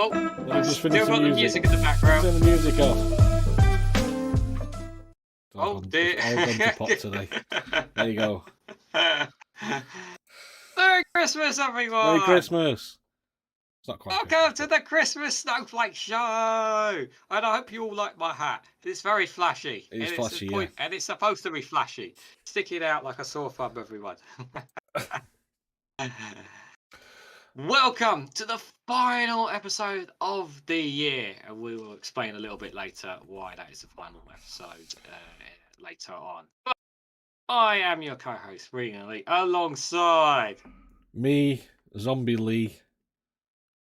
Oh, Let me just finish still the got the music. music in the background. Turn the music off. Oh dear. It's all gone to pot today. There you go. Merry Christmas, everyone! Merry Christmas. It's not quite Welcome Christmas, to the Christmas Snowflake Show! And I hope you all like my hat. It's very flashy. It's flashy, yeah. And it's supposed to be flashy. Stick it out like a sore thumb, everyone. Welcome to the final episode of the year. And we will explain a little bit later why that is the final episode later on. But I am your co-host, Regan Lee, alongside me, Zombie Lee.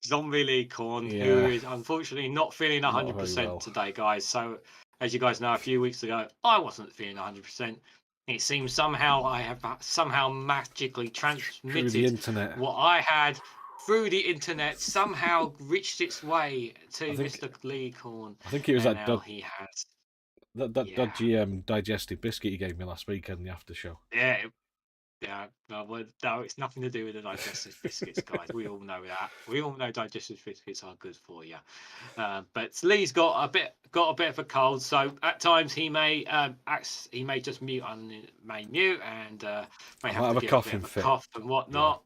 Zombie Lee Corn, Yeah. who is unfortunately not feeling Not 100% very well. today, guys. So, as you guys know, a few weeks ago, I wasn't feeling 100%. It seems somehow I have magically Through the transmitted internet. what I had through the internet, somehow reached its way to Mr. Lee Corn. I think it was And that now he has. that dodgy digestive biscuit you gave me last week in the after show. Yeah. Yeah, no, it's nothing to do with the digestive biscuits, guys. We all know that. We all know digestive biscuits are good for you. But Lee's got a bit of a cold, so at times he may just mute and may have to get a bit of a cough and whatnot.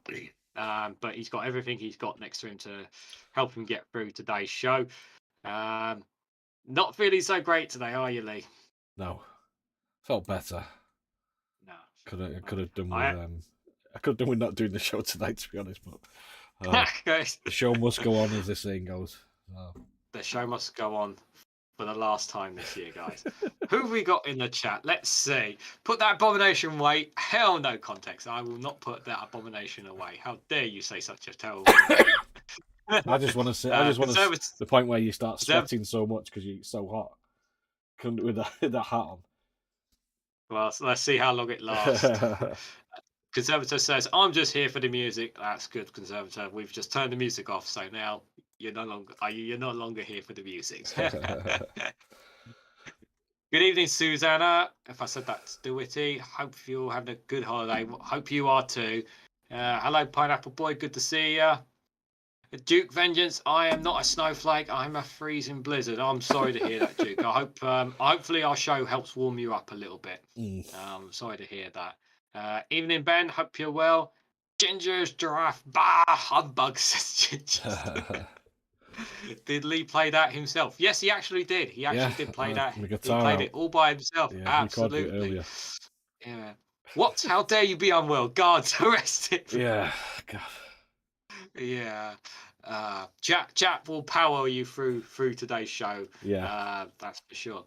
Yeah. But he's got everything he's got next to him to help him get through today's show. Not feeling so great today, are you, Lee? No, felt better. No, could have done with I could have done with not doing the show tonight, to be honest. But the show must go on, as this saying goes. The show must go on for the last time this year, guys. Who have we got in the chat? Let's see. Put that abomination away. Hell no context. I will not put that abomination away. How dare you say such a terrible thing? I just want to say. I just want to the point where you start sweating so much because it's so hot. Couldn't do with that hat on. Well, so let's see how long it lasts. Conservator says, "I'm just here for the music." That's good, Conservator. We've just turned the music off, so now you're no longer here for the music. Good evening, Susanna. If I said that to Witty, hope you're having a good holiday. Hope you are too. Hello, Pineapple Boy. Good to see you. Duke Vengeance. I am not a snowflake. I'm a freezing blizzard. I'm sorry to hear that, Duke. I hope hopefully our show helps warm you up a little bit. Sorry to hear that. Evening, Ben. Hope you're well. Ginger's giraffe. Bah, humbug, says Ginger. Did Lee play that himself? Yes, he actually did. He actually did play that. He played it all by himself. Yeah, absolutely. Yeah. What? How dare you be unwell? Guards arrested. Yeah. God. Yeah. Chat will power you through today's show. Yeah. That's for sure.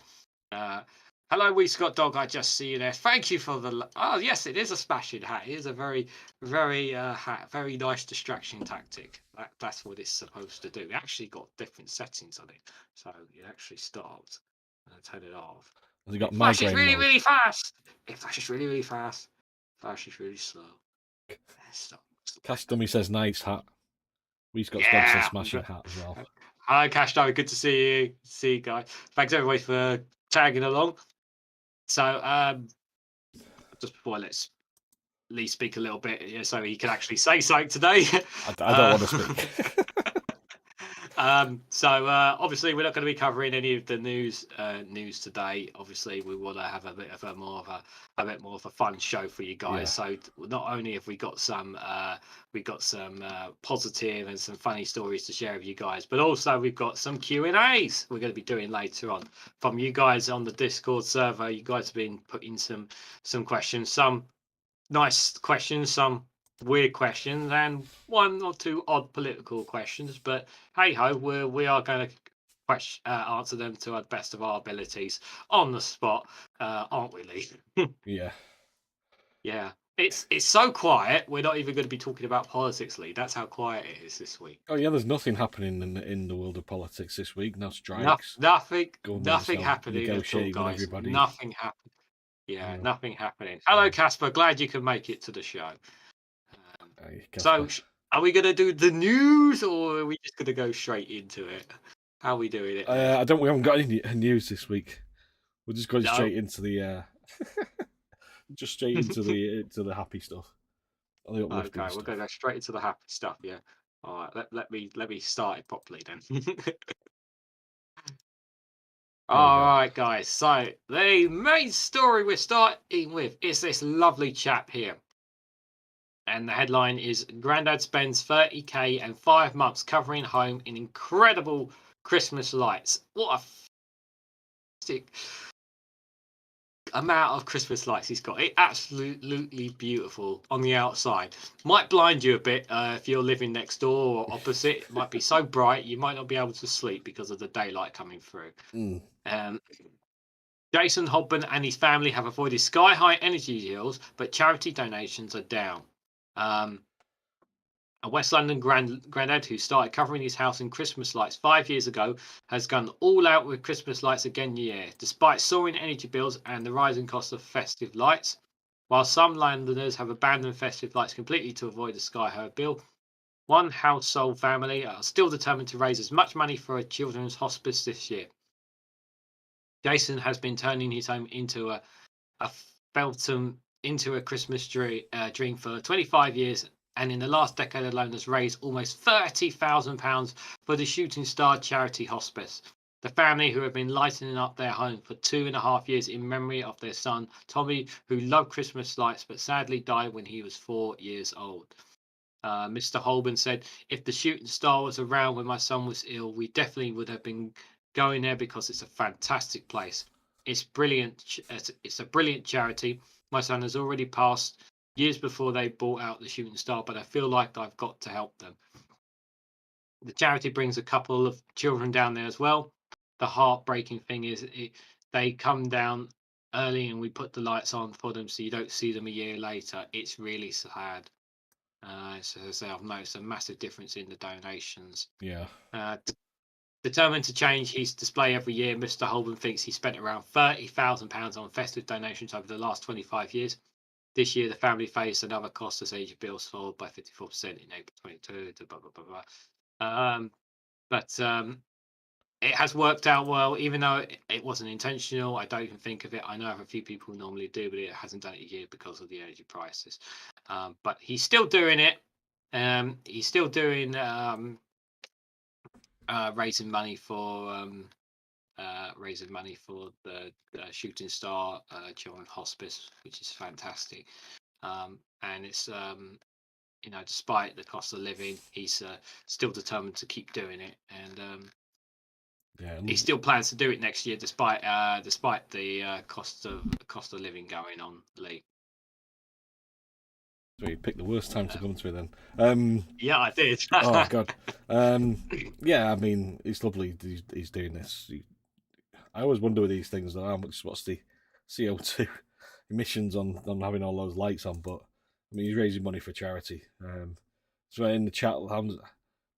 Hello, We Scott Dog. I just see you there. Thank you for the. Oh, yes, it is a smashing hat. It is a very, very very nice distraction tactic. That's what it's supposed to do. It actually got different settings on it, so it actually stopped and I turned it off. Has it got flashes really fast. It flashes really fast. Flashes really slow. Stop. Cash Dummy says nice hat. We Scott Dog says smashing hat as well. Hi, Cash Dummy. Good to see you. See you, guys. Thanks everybody for tagging along. So, just before I let Lee speak a little bit, so he can actually say something today. I don't want to speak. Obviously, we're not going to be covering any of the news today. Obviously, we want to have a bit more of a fun show for you guys. Yeah. So, not only have we got some positive and some funny stories to share with you guys, but also we've got some Q&As we're going to be doing later on from you guys on the Discord server. You guys have been putting some questions, some nice questions, some weird questions, and one or two odd political questions. But hey ho, we are going to answer them to the best of our abilities on the spot, aren't we, Lee? Yeah. It's so quiet. We're not even going to be talking about politics, Lee. That's how quiet it is this week. Oh yeah, there's nothing happening in the world of politics this week. No strikes. Nothing happening at all, guys. Nothing happening. Yeah, nothing happening. Hello, Casper. Glad you could make it to the show. So, are we going to do the news, or are we just going to go straight into it? How are we doing it? We haven't got any news this week. We're just going straight into the into the happy stuff. Okay, we're going to go straight into the happy stuff. Yeah. All right, let me start it properly then. All right, guys. So the main story we're starting with is this lovely chap here. And the headline is Grandad spends 30K and 5 months covering home in incredible Christmas lights. What a fantastic amount of Christmas lights he's got. It absolutely beautiful on the outside. Might blind you a bit if you're living next door or opposite. It might be so bright you might not be able to sleep because of the daylight coming through. Jason Hobban and his family have avoided sky-high energy deals, but charity donations are down. A West London grandad who started covering his house in Christmas lights 5 years ago has gone all out with Christmas lights again this year, despite soaring energy bills and the rising cost of festive lights. While some Londoners have abandoned festive lights completely to avoid a sky-high bill, one household family are still determined to raise as much money for a children's hospice this year. Jason has been turning his home into a Feltham into a Christmas dream for 25 years, and in the last decade alone has raised almost £30,000 for the Shooting Star charity hospice. The family, who have been lighting up their home for 2.5 years in memory of their son, Tommy, who loved Christmas lights but sadly died when he was 4 years old. Mr. Holborn said, "If the Shooting Star was around when my son was ill, we definitely would have been going there because it's a fantastic place. It's brilliant. It's a brilliant charity. My son has already passed years before they bought out the Shooting Star, but I feel like I've got to help them." The charity brings a couple of children down there as well. The heartbreaking thing is they come down early and we put the lights on for them, so you don't see them a year later. It's really sad. So as I say, I've noticed a massive difference in the donations. Yeah. Determined to change his display every year, Mr. Holborn thinks he spent around £30,000 on festive donations over the last 25 years. This year, the family faced another cost as energy bills soared by 54% in April 22. Blah, blah, blah, blah. But it has worked out well, even though it wasn't intentional. I don't even think of it. I know of a few people who normally do, but it hasn't done it yet because of the energy prices. But he's still doing it. He's still doing raising money for the Shooting Star Children's Hospice, which is fantastic. And it's despite the cost of living, he's still determined to keep doing it, and he still plans to do it next year, despite the cost of living going on, Lee. So you picked the worst time to come to it then. Yeah, I did. Oh God. Yeah, I mean, it's lovely he's doing this. I always wonder with these things, what's the CO2 emissions on having all those lights on, but I mean, he's raising money for charity. So in the chat,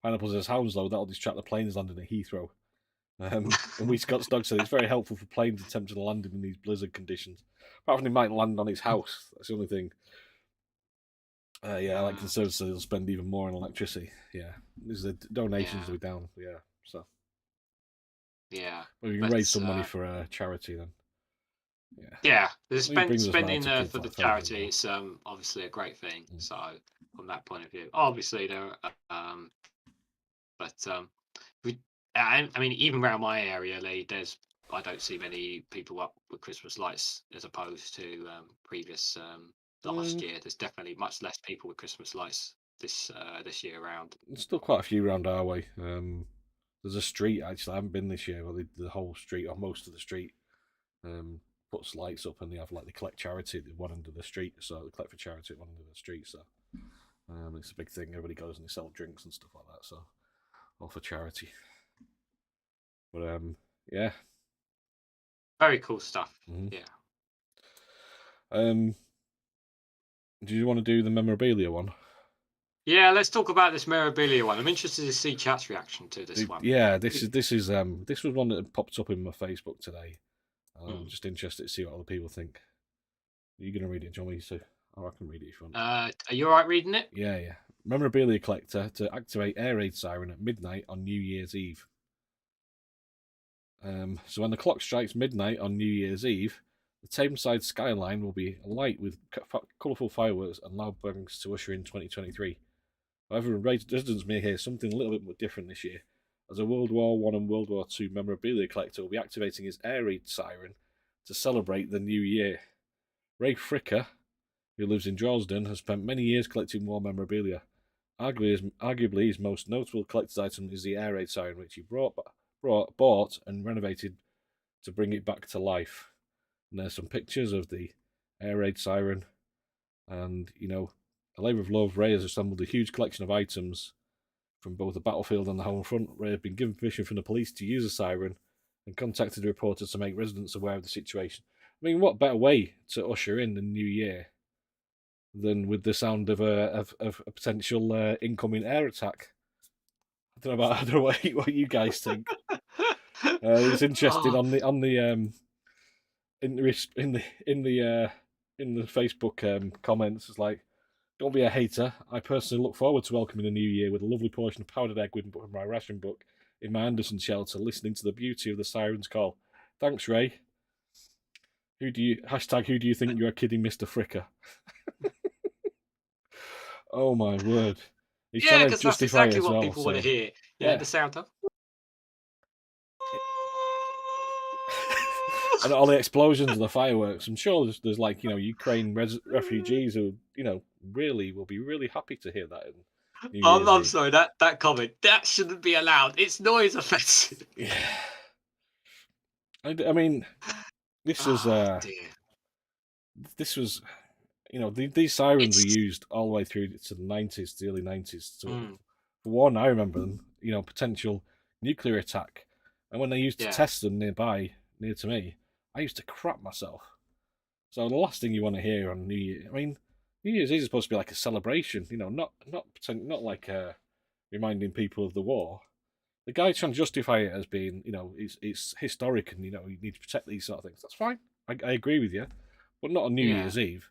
Pineapple says Hounslow, that'll distract the planes landing at Heathrow. And we Scott's dog said it's very helpful for planes attempting to land in these blizzard conditions. Apart from he might land on his house. That's the only thing. Yeah, like conservatives, so they'll spend even more on electricity. Yeah, the donations will be down. Yeah, so yeah, well, you can raise some money for a charity then. Yeah, spending for the charity. It's obviously a great thing. So from that point of view, obviously there, I mean, even around my area, Lee, I don't see many people up with Christmas lights as opposed to previous last year. There's definitely much less people with Christmas lights this year around. There's still quite a few around our way. There's a street actually. I haven't been this year, but the whole street or most of the street puts lights up, and they collect charity at one end of the street. So they collect for charity at one end of the street. So it's a big thing. Everybody goes and they sell drinks and stuff like that. So all for charity. But yeah, very cool stuff. Mm-hmm. Yeah. Do you want to do the memorabilia one? Yeah, let's talk about this memorabilia one. I'm interested to see chat's reaction to this one. Yeah, this was one that popped up in my Facebook today. I'm just interested to see what other people think. Are you going to read it, John? So I can read it if you want. Are you all right reading it? Yeah. Memorabilia collector to activate air raid siren at midnight on New Year's Eve. So when the clock strikes midnight on New Year's Eve, the Tameside skyline will be alight with colourful fireworks and loud bangs to usher in 2023. However, residents may hear something a little bit more different this year, as a World War I and World War II memorabilia collector will be activating his air raid siren to celebrate the new year. Ray Fricker, who lives in Dresden, has spent many years collecting war memorabilia. Arguably, his most notable collector's item is the air raid siren, which he bought and renovated to bring it back to life. And there's some pictures of the air raid siren, and a labour of love. Ray has assembled a huge collection of items from both the battlefield and the home front. Ray had been given permission from the police to use a siren and contacted reporters to make residents aware of the situation. I mean, what better way to usher in the new year than with the sound of a potential incoming air attack? I don't know what you guys think. It's interesting on the in the Facebook comments. It's like, don't be a hater. I personally look forward to welcoming a new year with a lovely portion of powdered egg with my ration book in my Anderson shelter, listening to the beauty of the siren's call. Thanks, Ray. Who do you think you are kidding, Mr. Fricker? Oh my word. He's trying to justify that's exactly what people want to hear. Yeah, the sound of. And all the explosions and the fireworks. I'm sure there's like, Ukraine refugees who, really will be really happy to hear that. I'm sorry, that comment, that shouldn't be allowed. It's noise offensive. Yeah. I mean, this was these sirens were used all the way through to the 90s, the early 90s. For one, I remember them, potential nuclear attack. And when they used to test them near to me, I used to crap myself. So the last thing you want to hear on New Year, I mean, New Year's Eve is supposed to be like a celebration, not like reminding people of the war. The guy trying to justify it as being, it's historic and, you need to protect these sort of things. That's fine. I agree with you. But not on New Year's Eve.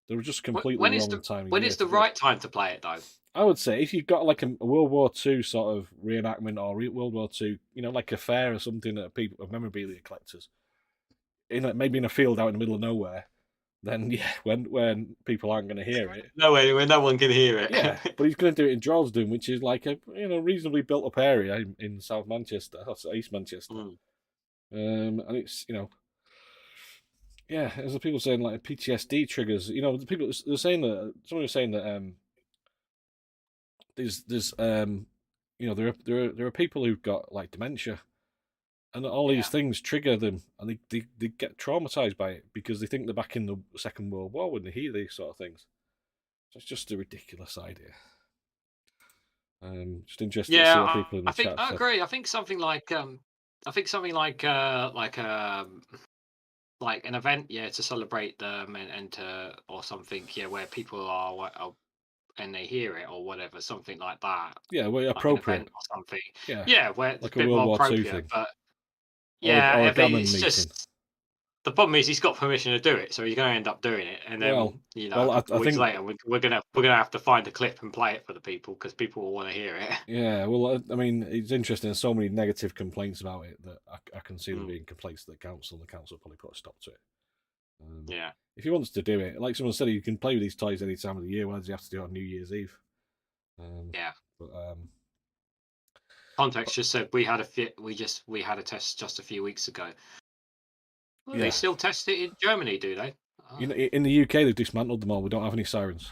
They were just completely wrong time. When is the right time to play it, though? I would say if you've got like a World War II sort of reenactment or World War II, like a fair or something that people of memorabilia collectors, maybe in a field out in the middle of nowhere, then when people aren't going to hear it, when no one can hear it. Yeah, but he's going to do it in Dresden, which is like a reasonably built up area in South Manchester, East Manchester, and it's yeah, as the people saying like PTSD triggers, the people they're saying that someone was saying that there's there are people who've got like dementia, and all these things trigger them, and they get traumatized by it because they think they're back in the Second World War when they hear these sort of things. So it's just a ridiculous idea. Just interested to see what people in the chat. I agree. I think something like like an event, to celebrate them and to or something, where people are and they hear it or whatever, something like that. Yeah, well, appropriate or something. Yeah, where it's like a bit more appropriate. But it's just the problem is he's got permission to do it, so he's going to end up doing it, and then I think later we're gonna have to find a clip and play it for the people because people will want to hear it. Yeah, well, I mean, it's interesting. There's so many negative complaints about it that I can see there being complaints to the council. The council probably put a stop to it. If he wants to do it, like someone said, you can play with these toys any time of the year. Why does he have to do it on New Year's Eve? But Context just said we had a test just a few weeks ago. Well, they still test it in Germany, do they? In the UK, they've dismantled them all. We don't have any sirens.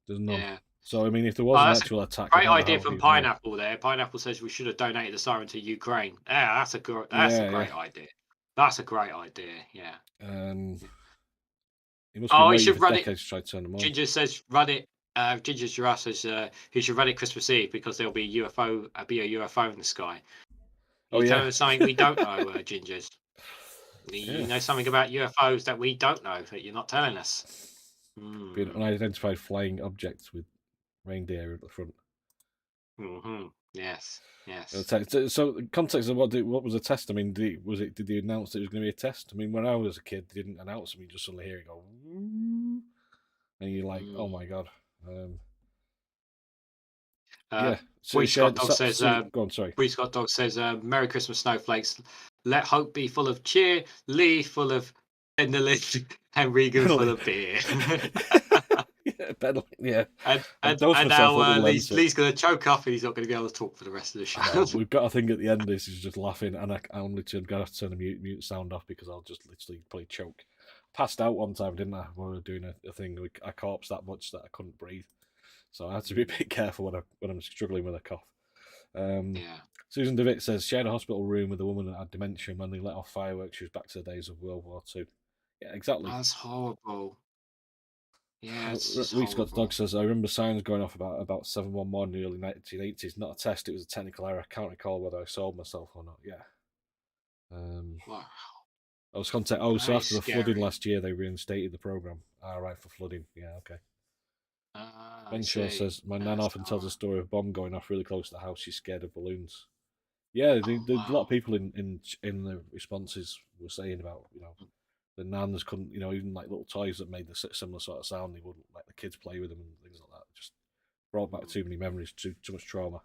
There's none. Yeah. So I mean, if there was an actual attack, great idea from Pineapple there. Pineapple says we should have donated the siren to Ukraine. Yeah, that's a great idea. That's a great idea. Yeah. He should run it. To try to turn them on. Ginger says run it. Ginger Giraffe says he should run it Christmas Eve because there'll be a UFO in the sky. You're telling us something we don't know, Gingers. You know something about UFOs that we don't know that you're not telling us. An unidentified flying object with reindeer at the front. Yes. So the context of what was the test? I mean, did they announce it was going to be a test? I mean, when I was a kid, they didn't announce them. You just suddenly hear it go, and you're like, oh my god. Scott Dog says, go on, sorry. Scott Dog says, Merry Christmas, Snowflakes. Let hope be full of cheer, Lee full of tender lips, and Regan full of beer. Yeah, And I've and, dosed and myself now up with Lenset. Lee's going to choke up and he's not going to be able to talk for the rest of the I show. know. We've got a thing at the end. This is just laughing, and I only got to turn the mute sound off because I'll just literally probably choke. Passed out one time, didn't I? When we were doing a thing, I corpsed that much that I couldn't breathe. So I had to be a bit careful when I'm struggling with a cough. Yeah. Susan DeVitt says she had a hospital room with a woman that had dementia. When they let off fireworks, she was back to the days of World War II. Yeah, exactly. That's horrible. Yeah, it's just Reese Scott's dog horrible. says, I remember sirens going off about 711 in the early 1980s. Not a test, it was a technical error. I can't recall whether I sold myself or not. Yeah. Wow. I was contact. Oh, That so is after the flooding scary. last year, they reinstated the program. Ah, right, for flooding. Yeah, okay. I Ben Shaw see. says, my nan That's often tells a horrible. story of a bomb going off really close to the house. She's scared of balloons. Yeah, Oh, a lot of wow. people in the responses were saying about the nans couldn't even like little toys that made the similar sort of sound. They wouldn't let the kids play with them and things like that. Just brought back too many memories, too much trauma.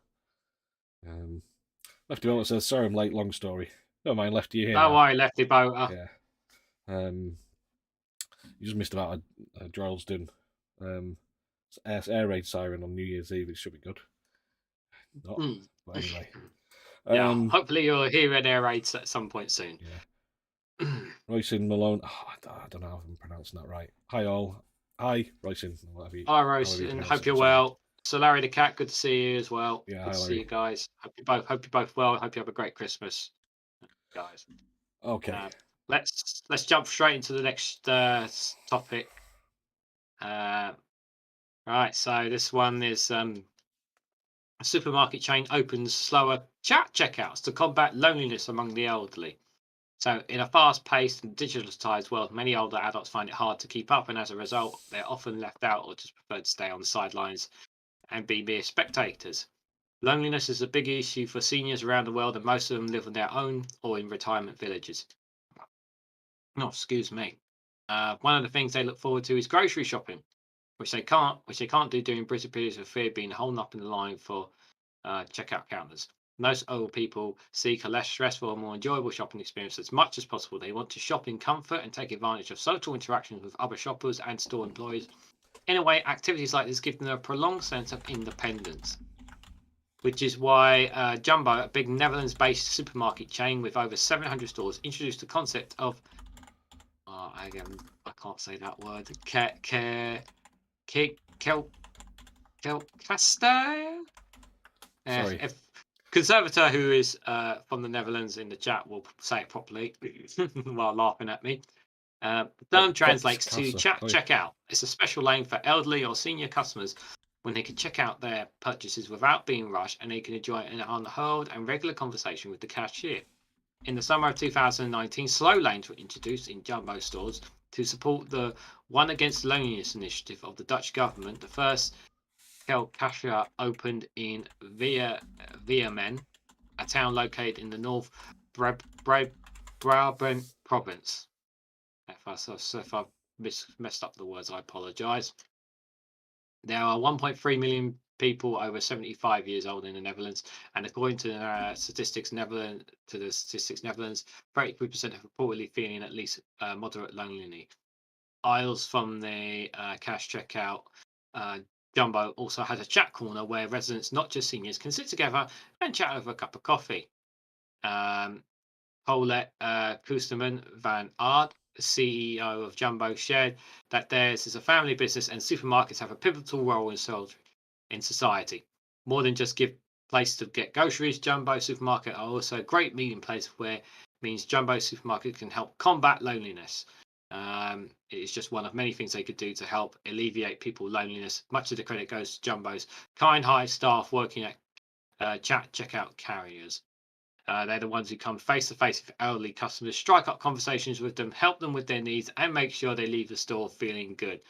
Lefty Boat says, sorry I'm late, long story. Don't mind, Lefty, you're here Don't now. worry, Lefty Boater. Yeah. You just missed about a Droylsden air raid siren on New Year's Eve. It should be good. Not, but anyway. Yeah, hopefully you'll hear an air raids at some point soon. Yeah. Royson Malone. Oh, I don't know if I'm pronouncing that right. Hi all. Hi, Royson. Hi, Royson. Hope you're well. So Larry the cat, good to see you as well. Yeah, good hi, to Larry. see you guys. Hope you're both well. Hope you have a great Christmas, guys. Okay. Let's jump straight into the next topic. Right, so this one is a supermarket chain opens slower chat checkouts to combat loneliness among the elderly. So, in a fast-paced and digitalized world, many older adults find it hard to keep up, and as a result, they're often left out or just prefer to stay on the sidelines and be mere spectators. Loneliness is a big issue for seniors around the world, and most of them live on their own or in retirement villages. Oh, excuse me. One of the things they look forward to is grocery shopping, which they can't do during busy periods of fear being holed up in the line for checkout counters. Most old people seek a less stressful and more enjoyable shopping experience as much as possible. They want to shop in comfort and take advantage of social interactions with other shoppers and store employees. In a way, activities like this give them a prolonged sense of independence, which is why Jumbo, a big Netherlands-based supermarket chain with over 700 stores, introduced the concept of I can't say that word. Kelkaster. Sorry. If conservator who is from the Netherlands in the chat will say it properly while laughing at me. The term translates to checkout. It's a special lane for elderly or senior customers when they can check out their purchases without being rushed and they can enjoy an unhurried and regular conversation with the cashier. In the summer of 2019, slow lanes were introduced in Jumbo stores to support the One Against Loneliness initiative of the Dutch government. The first Kelkasha opened in Viermen, a town located in the North Brabant province. If I've messed up the words, I apologise. There are 1.3 million people over 75 years old in the Netherlands, and according to the Statistics Netherlands, 33% have reportedly feeling at least moderate loneliness. Aisles from the cash checkout, Jumbo also has a chat corner where residents, not just seniors, can sit together and chat over a cup of coffee. Paulette Kusterman van Aert, the CEO of Jumbo, shared that theirs is a family business and supermarkets have a pivotal role in society. More than just give place to get groceries, Jumbo Supermarket are also a great meeting place where means Jumbo Supermarket can help combat loneliness. It is just one of many things they could do to help alleviate people's loneliness. Much of the credit goes to Jumbo's kind, high staff working at checkout carriers. They're the ones who come face to face with elderly customers, strike up conversations with them, help them with their needs, and make sure they leave the store feeling good.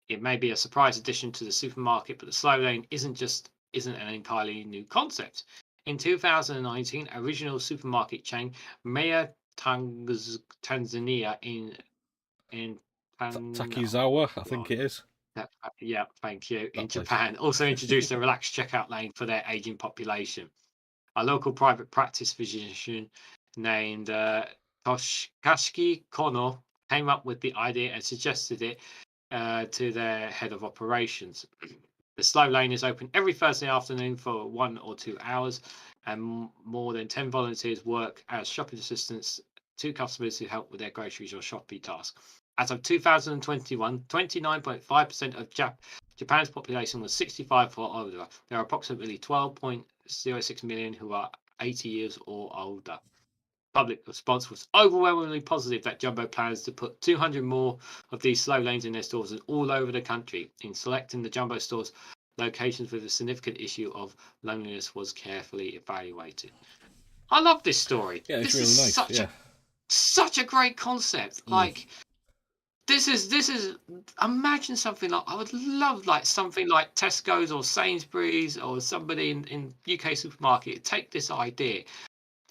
It may be a surprise addition to the supermarket, but the slow lane isn't an entirely new concept. In 2019, original supermarket chain Maya Tanzania in Takizawa, I think it is. Yeah, thank you. In That place. Japan, also introduced a relaxed checkout lane for their aging population. A local private practice physician named Toshikashi Kono came up with the idea and suggested it to their head of operations. The slow lane is open every Thursday afternoon for 1 or 2 hours, and more than 10 volunteers work as shopping assistants to customers who help with their groceries or shopping tasks. As of 2021, 29.5% of Japan's population was 65 or older. There are approximately 12.06 million who are 80 years or older. Public response was overwhelmingly positive that Jumbo plans to put 200 more of these slow lanes in their stores and all over the country. In selecting the Jumbo stores, locations with a significant issue of loneliness was carefully evaluated. I love this story. Yeah, it's This is really nice. such a great concept. Mm. Like this is imagine something like, I would love like something like Tesco's or Sainsbury's or somebody in UK supermarket take this idea.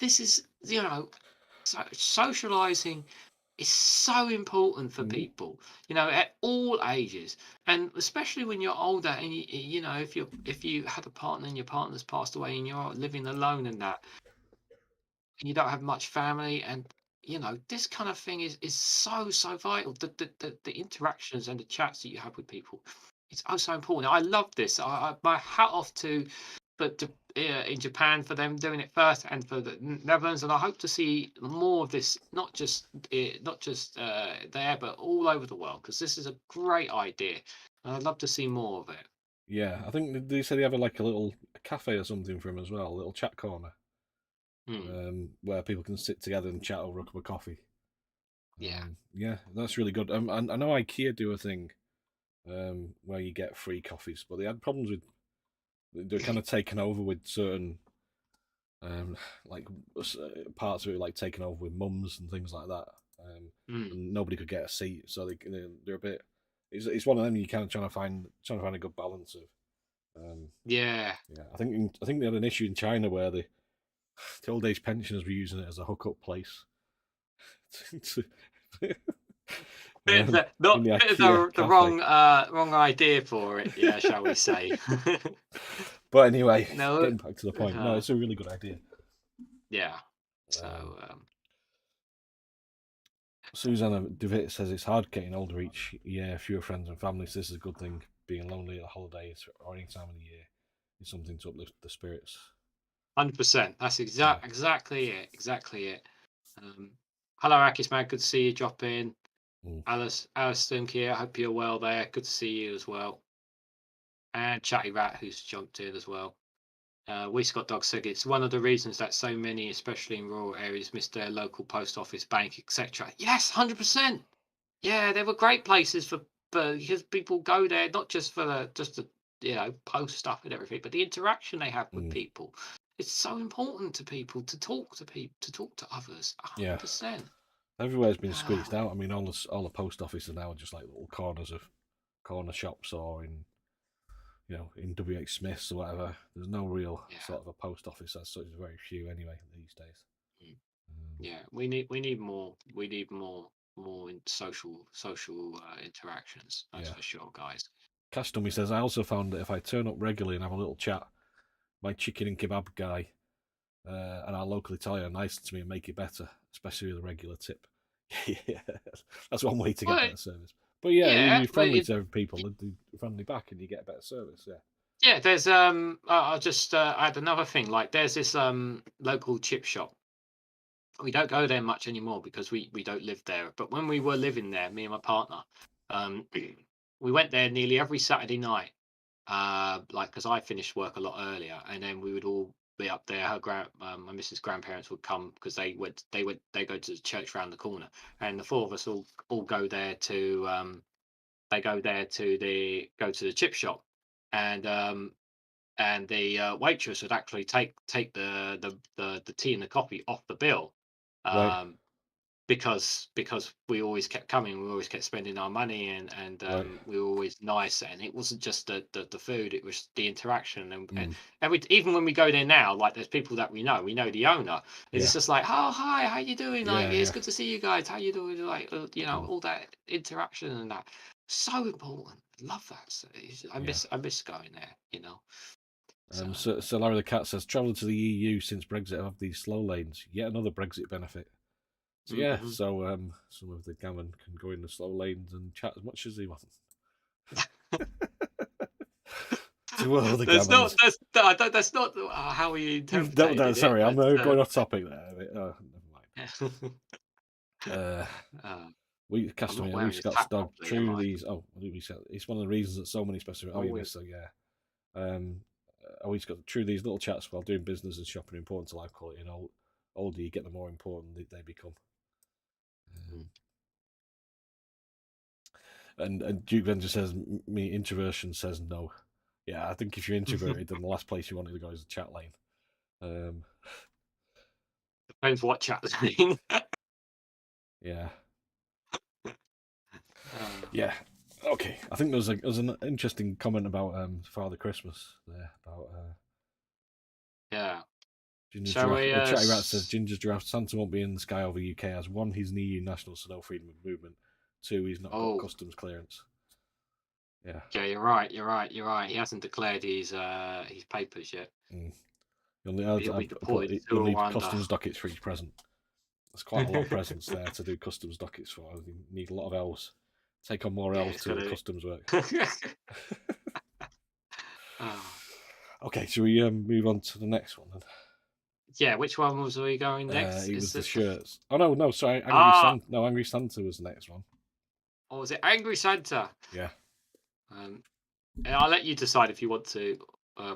This is, socializing is so important for people, at all ages, and especially when you're older, and if you had a partner and your partner's passed away and you're living alone and that, and you don't have much family, and this kind of thing is so vital. The interactions and the chats that you have with people, it's so important. I love this. My hat off to in Japan for them doing it first, and for the Netherlands, and I hope to see more of this, not just there, but all over the world, because this is a great idea, and I'd love to see more of it. Yeah, I think they said they have like a little cafe or something for him as well, a little chat corner, where people can sit together and chat over a cup of coffee. Yeah. Yeah, that's really good. I know IKEA do a thing where you get free coffees, but they had problems with they're kind of taken over with certain like parts of it, like taken over with mums and things like that, and nobody could get a seat, so they're a bit. It's one of them you kind of trying to find a good balance of. Yeah. I think they had an issue in China where the old age pensioners were using it as a hookup place. Bit of the, in the bit of IKEA the cafe. wrong idea for it, yeah, shall we say? But anyway, No. getting back to the point. No, it's a really good idea. Yeah. So. Susanna DeVitt says it's hard getting older each year, fewer friends and family. So this is a good thing. Being lonely at the holidays or any time of the year is something to uplift the spirits. 100%. That's exactly it. Exactly it. Hello, Akis man. Good to see you drop in. Alice Stunk here. I hope you're well there. Good to see you as well. And Chatty Rat, who's jumped in as well. We Scott Dog said it's one of the reasons that so many, especially in rural areas, miss their local post office, bank, etc. Yes, 100%. Yeah, they were great places for because people go there not just for the post stuff and everything, but the interaction they have with people. It's so important to people to talk to others. 100%. Everywhere's been squeezed out. I mean, all the post offices are now just like little corner shops, or in WH Smiths or whatever. There's no real sort of a post office as such. There's very few anyway these days. Yeah, we need more. We need more in social interactions. That's for sure, guys. Cash Dummy says, I also found that if I turn up regularly and have a little chat, my chicken and kebab guy and our local Italian are nice to me and make it better, especially with a regular tip. Yeah, that's one way to get better service. But you're friendly to people, they're friendly back, and you get better service. Yeah, there's I'll just add another thing. Like there's this local chip shop. We don't go there much anymore because we don't live there. But when we were living there, me and my partner, we went there nearly every Saturday night. Like because I finished work a lot earlier, and then we would all be up there. My missus' grandparents would come because they go to the church around the corner, and the four of us all go there to they go there to the chip shop, and the waitress would actually take the tea and the coffee off the bill, Right. because we always kept coming, we always kept spending our money, and Right. we were always nice, and it wasn't just the food, it was the interaction, and even when we go there now, like there's people that we know the owner, and it's just like, oh hi, how you doing, like it's good to see you guys, how you doing, like all that interaction and that, so important. Love that. So I miss going there. So Larry the Cat says, travelling to the EU since Brexit have these slow lanes. Yet another Brexit benefit. So so some of the gammon can go in the slow lanes and chat as much as they want. To the That's gammons. that's not how we interpreted it. Sorry, I'm going But, off topic there. Oh, never mind. We I'm not Castamere, wearing we've this got hat dog properly, am true I? these. Oh, what did we say? It's one of the reasons that so many specific. Oh, you missed. So yeah. Always got through these little chats while doing business and shopping important to life quality, and older you get, the more important they become. And Duke then just says, "Me introversion says no." Yeah, I think if you're introverted, then the last place you wanted to go is the chat lane. Depends what chat lane. Yeah. Yeah. Okay. I think there was an interesting comment about Father Christmas there about Yeah. Ginger Shall Giraffe. we? Chatty Rat says Ginger Giraffe Santa won't be in the sky over UK as one, he's an EU national, so no freedom of movement. Two, he's not got customs clearance. Yeah. Yeah, you're right. He hasn't declared his papers yet. You'll need customs dockets for each present. There's quite a lot of presents there to do customs dockets for. You need a lot of L's. Take on more L's to do the customs work. Okay, shall we move on to the next one then? Yeah, which one was we going next? It was the shirts. Oh no, sorry, Angry Santa was the next one. Or was it Angry Santa? Yeah. I'll let you decide if you want to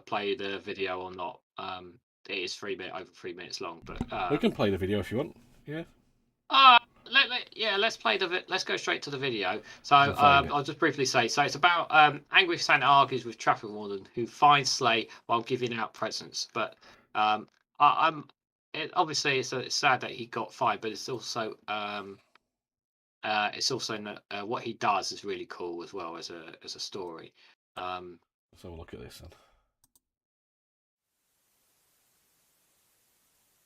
play the video or not. It is over 3 minutes long, but we can play the video if you want. Yeah. Let's play let's go straight to the video. So I'll just briefly say. So it's about Angry Santa argues with traffic warden who finds Sleigh while giving out presents. But obviously it's sad that he got fired, but it's also what he does is really cool as well as a story. Let's have a look at this then.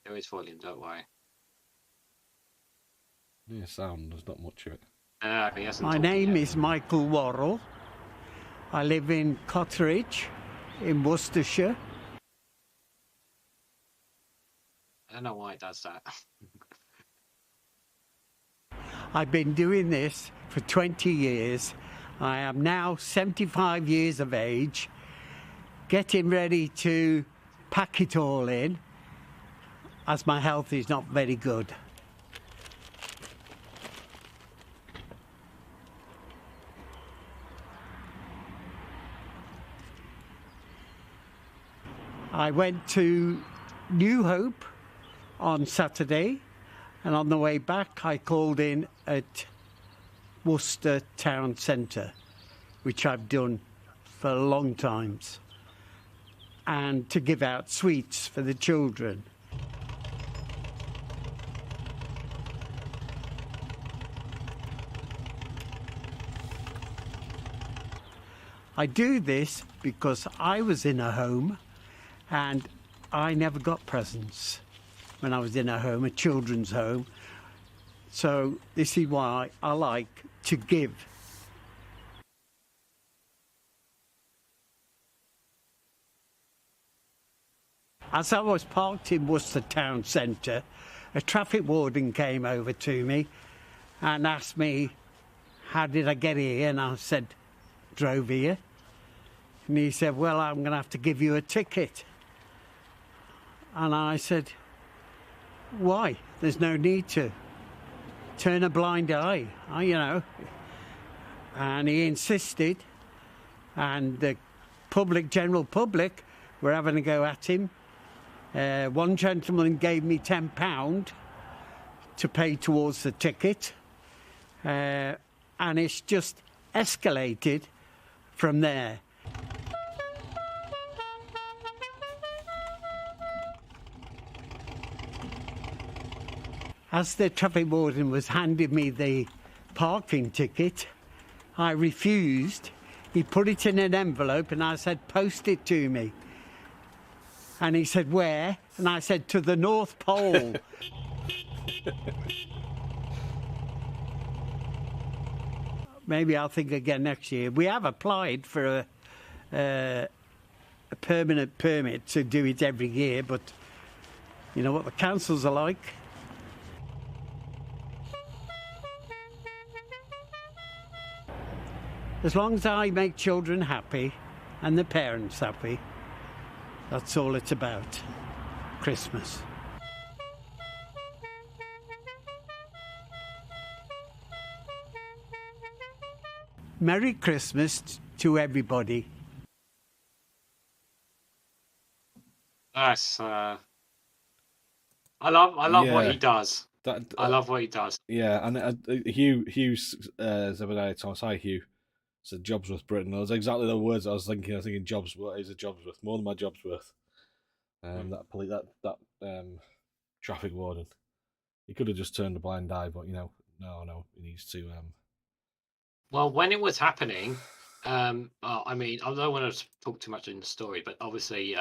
There is volume, don't worry. Yeah, sound, there's not much of it. My name is Michael Worrell. I live in Cotteridge in Worcestershire. I don't know why it does that. I've been doing this for 20 years. I am now 75 years of age, getting ready to pack it all in, as my health is not very good. I went to New Hope on Saturday, and on the way back I called in at Worcester Town Centre, which I've done for long times, and to give out sweets for the children. I do this because I was in a home and I never got presents when I was in a home, a children's home. So this is why I like to give. As I was parked in Worcester Town Centre, a traffic warden came over to me and asked me, how did I get here? And I said, drove here. And he said, well, I'm going to have to give you a ticket. And I said, why? There's no need to. Turn a blind eye, you know. And he insisted, and the general public were having a go at him. One gentleman gave me £10 to pay towards the ticket, and it's just escalated from there. As the traffic warden was handing me the parking ticket, I refused. He put it in an envelope and I said, post it to me. And he said, where? And I said, to the North Pole. Maybe I'll think again next year. We have applied for a permanent permit to do it every year, but you know what the councils are like. As long as I make children happy and the parents happy, that's all it's about. Christmas. Merry Christmas to everybody. That's I love what he Yeah. does. That I love what he does. Yeah, and Hugh Zebediah Thomas, hi Hugh, said jobs worth Britain. Those exactly the words I was thinking. I was thinking jobs. What is a jobs worth? More than my job's worth. That traffic warden. He could have just turned a blind eye, but no, he needs to. Well, when it was happening, I mean, I don't want to talk too much in the story, but obviously,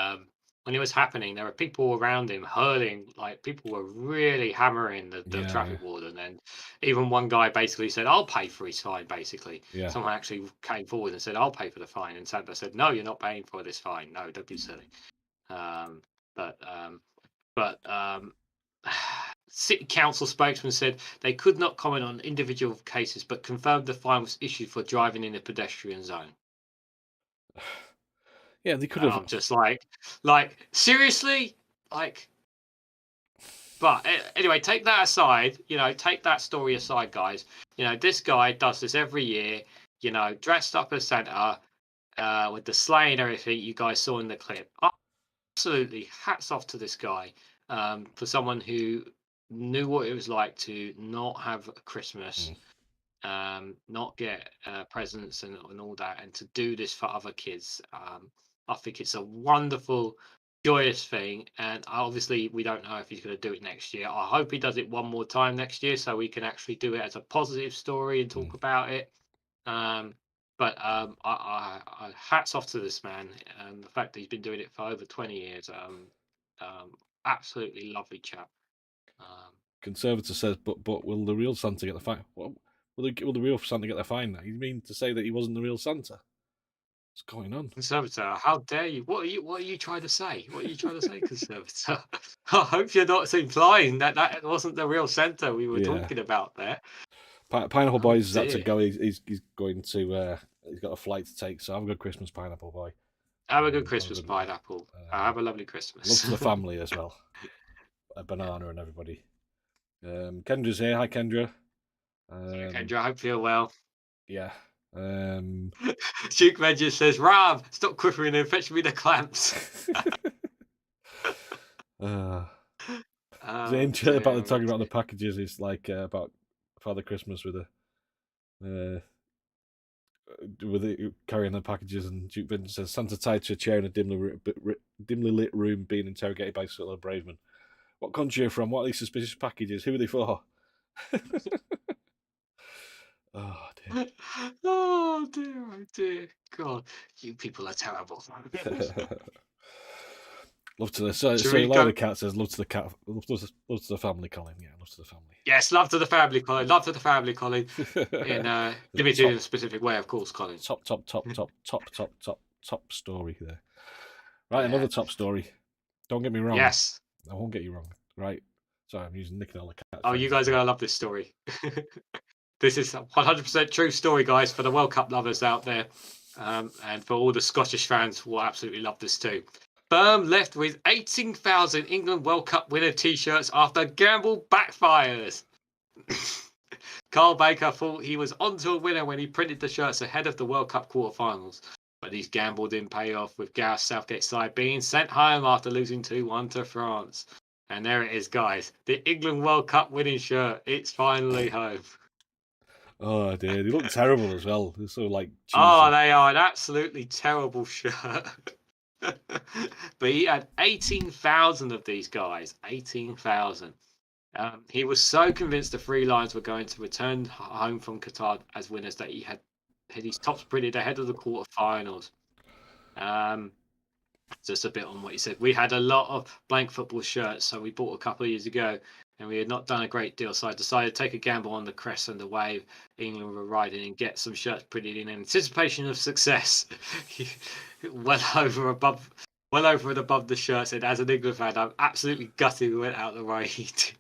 when it was happening, there were people around him hurling, like people were really hammering the Yeah, traffic warden, and even one guy basically said, "I'll pay for his fine." Basically, Yeah. someone actually came forward and said, "I'll pay for the fine," and Santa said, "No, you're not paying for this fine. No, don't be silly." Um, but City Council spokesman said they could not comment on individual cases, but confirmed the fine was issued for driving in a pedestrian zone. Yeah, they could And have. I'm just like seriously, like. But anyway, take that aside. Take that story aside, guys. This guy does this every year. Dressed up as Santa, with the sleigh and everything you guys saw in the clip. Absolutely, hats off to this guy, for someone who knew what it was like to not have a Christmas, not get presents and all that, and to do this for other kids. I think it's a wonderful, joyous thing, and obviously we don't know if he's going to do it next year. I hope he does it one more time next year, so we can actually do it as a positive story and talk about it. But hats off to this man, and the fact that he's been doing it for over 20 years. Absolutely lovely chap. Conservator says, but will the real Santa get the fine? What, will the real Santa get the fine? Now you mean to say that he wasn't the real Santa? What's going on? Conservator, how dare you? What are you trying to say? What are you trying to say, Conservator? I hope you're not implying that wasn't the real Santa we were talking about there. Pineapple Boy's Oh, had to dear. go. He's going to. He's got a flight to take. So have a good Christmas, Pineapple Boy. Have a good Christmas, Pineapple. Have a lovely Christmas. Love to the family as well. A banana and everybody. Kendra's here. Hi, Kendra. Kendra, I hope you're well. Yeah. Duke Vengeance says, Rob, stop quivering and fetch me the clamps. The intro about talking about the packages is like about Father Christmas with it carrying the packages, and Duke Vengeance says Santa tied to a chair in a dimly lit room, being interrogated by Sutler Braveman. What country are you from? What are these suspicious packages? Who are they for? Oh dear. Oh dear. God, you people are terrible. Love to the so Laura Cat says love to the cat, love to the family, Colin. Yeah, love to the family. Yes, love to the family, Colin. Love to the family, Colin. In limited in a specific way, of course, Colin. Top story there. Right, another top story. Don't get me wrong. Yes. I won't get you wrong. Right. Sorry, I'm using Nick and the Cat. Oh, you guys are gonna love this story. This is a 100% true story, guys, for the World Cup lovers out there, and for all the Scottish fans who will absolutely love this too. Firm left with 18,000 England World Cup winner T-shirts after gamble backfires. Carl Baker thought he was onto a winner when he printed the shirts ahead of the World Cup quarterfinals, but his gamble didn't pay off, with Gareth Southgate's side being sent home after losing 2-1 to France. And there it is, guys. The England World Cup winning shirt. It's finally home. Oh dear, they look terrible as well. They're so like cheesy. Oh, they are an absolutely terrible shirt. But he had 18,000 of these guys. 18,000. He was so convinced the three lions were going to return home from Qatar as winners that he had his tops printed ahead of the quarterfinals. Just a bit on what he said. We had a lot of blank football shirts, so we bought a couple of years ago, and we had not done a great deal. So I decided to take a gamble on the crest and the wave England were riding and get some shirts printed in anticipation of success. well over and above the shirts. And as an England fan, I'm absolutely gutted we went out the way he did.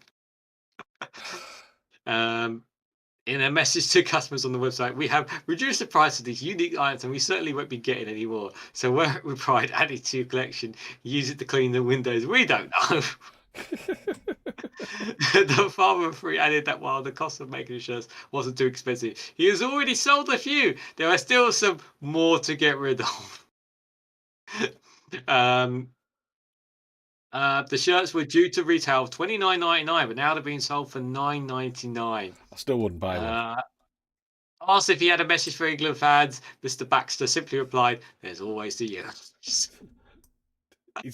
In a message to customers on the website, we have reduced the price of these unique items and we certainly won't be getting any more. So where we pride added to your collection, use it to clean the windows. We don't know. The farmer free added that while the cost of making the shirts wasn't too expensive, he has already sold a few. There are still some more to get rid of. The shirts were due to retail $29.99, but now they're being sold for $9.99. I still wouldn't buy one. Asked if he had a message for England fans, Mr. Baxter simply replied, "There's always the Euros." He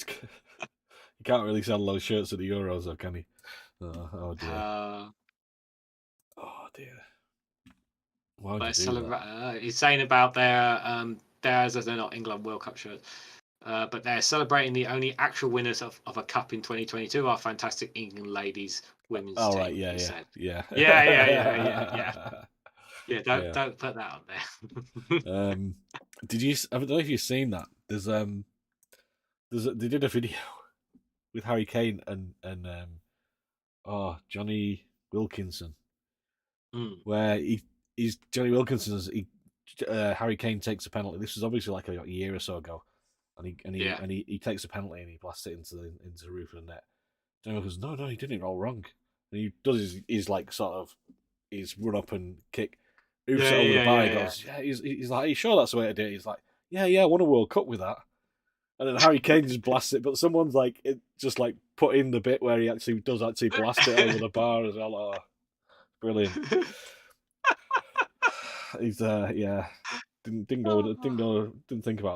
can't really sell those shirts at the Euros, though, can he? Oh dear. Oh dear. Why would you do that? He's saying about theirs, as they're not England World Cup shirts. But they're celebrating the only actual winners of a cup in 2022, our fantastic England ladies women's team. Oh, right, yeah. Yeah, don't put that up there. Did you? I don't know if you've seen that. They did a video with Harry Kane and Johnny Wilkinson, where Johnny Wilkinson's Harry Kane takes a penalty. This was obviously like a year or so ago. And he takes a penalty and he blasts it into the roof of the net. Johnny goes, no, he did it all wrong. And he does his like sort of his run up and kick, hoofs it over the bar. He goes, he's like, are you sure that's the way to do it? He's like, yeah, I won a World Cup with that. And then Harry Kane just blasts it, but someone's like just like put in the bit where he actually does blast it over the bar as well. Oh, brilliant. He's Didn't think about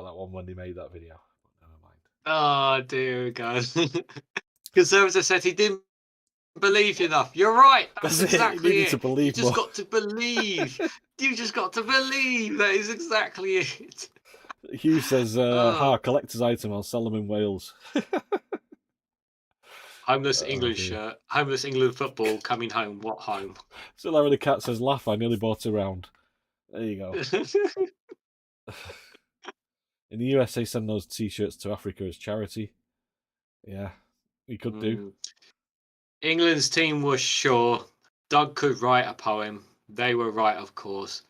that one when they made that video. But never mind. Oh dear God. Conservative said he didn't believe enough. You're right. That's exactly it. To believe you just got to believe. You just got to believe. That is exactly it. Hugh says, collector's item, I'll sell them in Wales. Homeless England shirt. Homeless England football coming home. What home? So like when the cat says, laugh, I nearly bought a round. There you go. In the US, they send those T-shirts to Africa as charity. Yeah, we could do. England's team was sure Doug could write a poem. They were right, of course.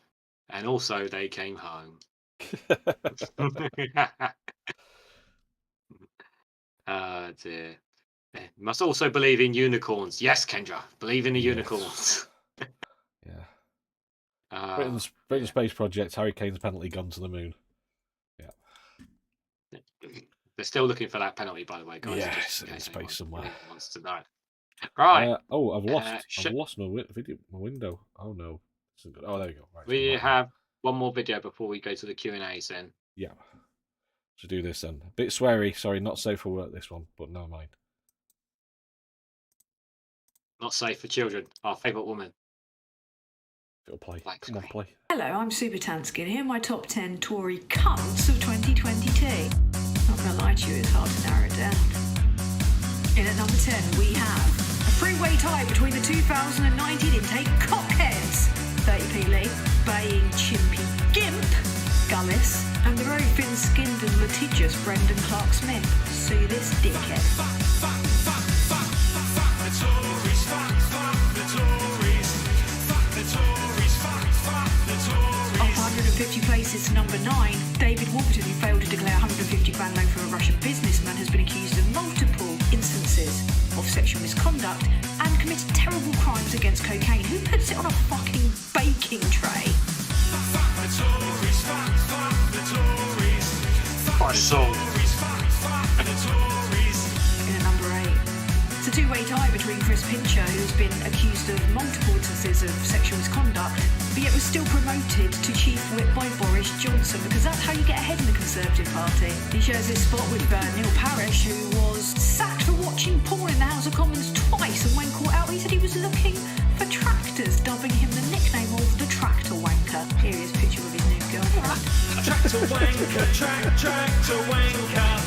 And also, they came home. Oh, dear. Must also believe in unicorns. Yes, Kendra. Believe in the unicorns. Yeah. Britain's Space Project, Harry Kane's penalty gone to the moon. Yeah. They're still looking for that penalty, by the way, guys. Yeah, it's in space somewhere. Wants to know. Right. I've lost my window. Oh no. Oh, there you go. Right, we have one more video before we go to the Q&As then. Yeah. So do this then. A bit sweary. Sorry, not safe for work, this one, but never mind. Not safe for children. Our favourite woman. It'll play. Come on, play. Hello, I'm Super Tanskin. Here are my top 10 Tory cunts of 2022. Not gonna lie to you, it's hard to narrow it down. In at number 10, we have a three-way tie between the 2019 intake cockheads. 30p Lee, baying chimpy gimp, Gullis, and the very thin-skinned and litigious Brendan Clark-Smith. See this dickhead. Fuck the Tories, fuck the Tories, fuck the Tories, fuck the Tories. Up 150 places to number 9, David Warburton, who failed to declare 150 grand loan for a Russian businessman, has been accused of multiple instances of sexual misconduct and committed terrible crimes against cocaine. Who puts it on a fucking baking tray? Fuck the Tories, fuck the Tories, fuck the Tories, fuck the Tories. In at number 8, it's a two-way tie between Chris Pincher, who's been accused of multiple instances of sexual misconduct, but yet was still promoted to chief whip by Boris Johnson, because that's how you get ahead in the Conservative Party. He shares this spot with Neil Parish, who was sacked for watching porn in the House of Commons twice, and when caught out he said he was looking for tractors, dubbing him the nickname of the tractor wanker. Here is a picture of his new girlfriend. Tractor wanker, tractor wanker,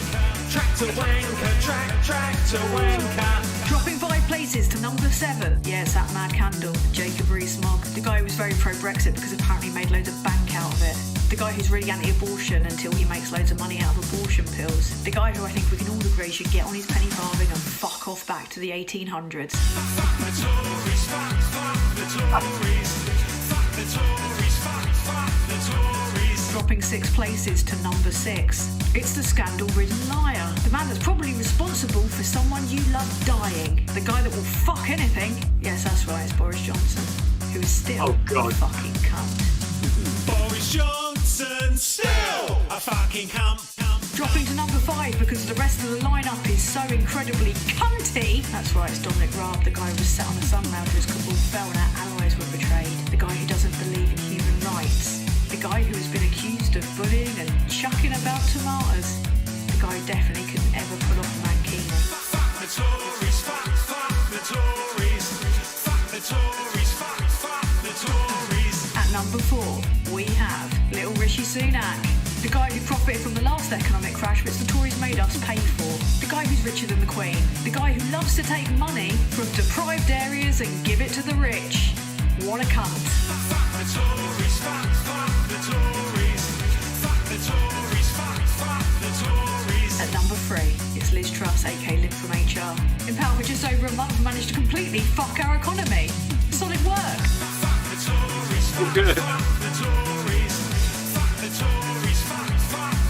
tractor wanker, tractor wanker. Dropping 5 places to number 7. Yeah, it's that mad candle, Jacob Rees-Mogg. The guy who was very pro-Brexit because apparently he made loads of bank out of it. The guy who's really anti-abortion until he makes loads of money out of abortion pills. The guy who I think we can all agree should get on his penny farthing and fuck off back to the 1800s. Fuck the Tories, fuck the Tories, the Tories, fuck the Tories. Dropping 6 places to number 6. It's the scandal-ridden liar. The man that's probably responsible for someone you love dying. The guy that will fuck anything. Yes, that's right, it's Boris Johnson. Who is still Oh, God. a fucking cunt. Boris Johnson still a fucking cunt. Dropping to number 5 because the rest of the lineup is so incredibly cunty. That's right, it's Dominic Raab, the guy who was sat on the sun lounger as Kabul fell and our allies were betrayed. The guy who doesn't believe in human rights. The guy who has been accused of bullying and chucking about tomatoes. The guy who definitely couldn't ever pull off Mankini. Fuck the Tories, fuck the Tories. Fuck the Tories, fuck the Tories. At number 4, we have little Rishi Sunak. The guy who profited from the last economic crash which the Tories made us pay for. The guy who's richer than the Queen. The guy who loves to take money from deprived areas and give it to the rich. What a cunt. Fuck the Tories, fuck the Tories. Fuck the Tories, fuck the Tories. At number 3, it's Liz Truss, aka Lib from HR. In power for just over a month, managed to completely fuck our economy. Solid work. Fuck the Tories, fuck the Tories. Fuck the Tories, fuck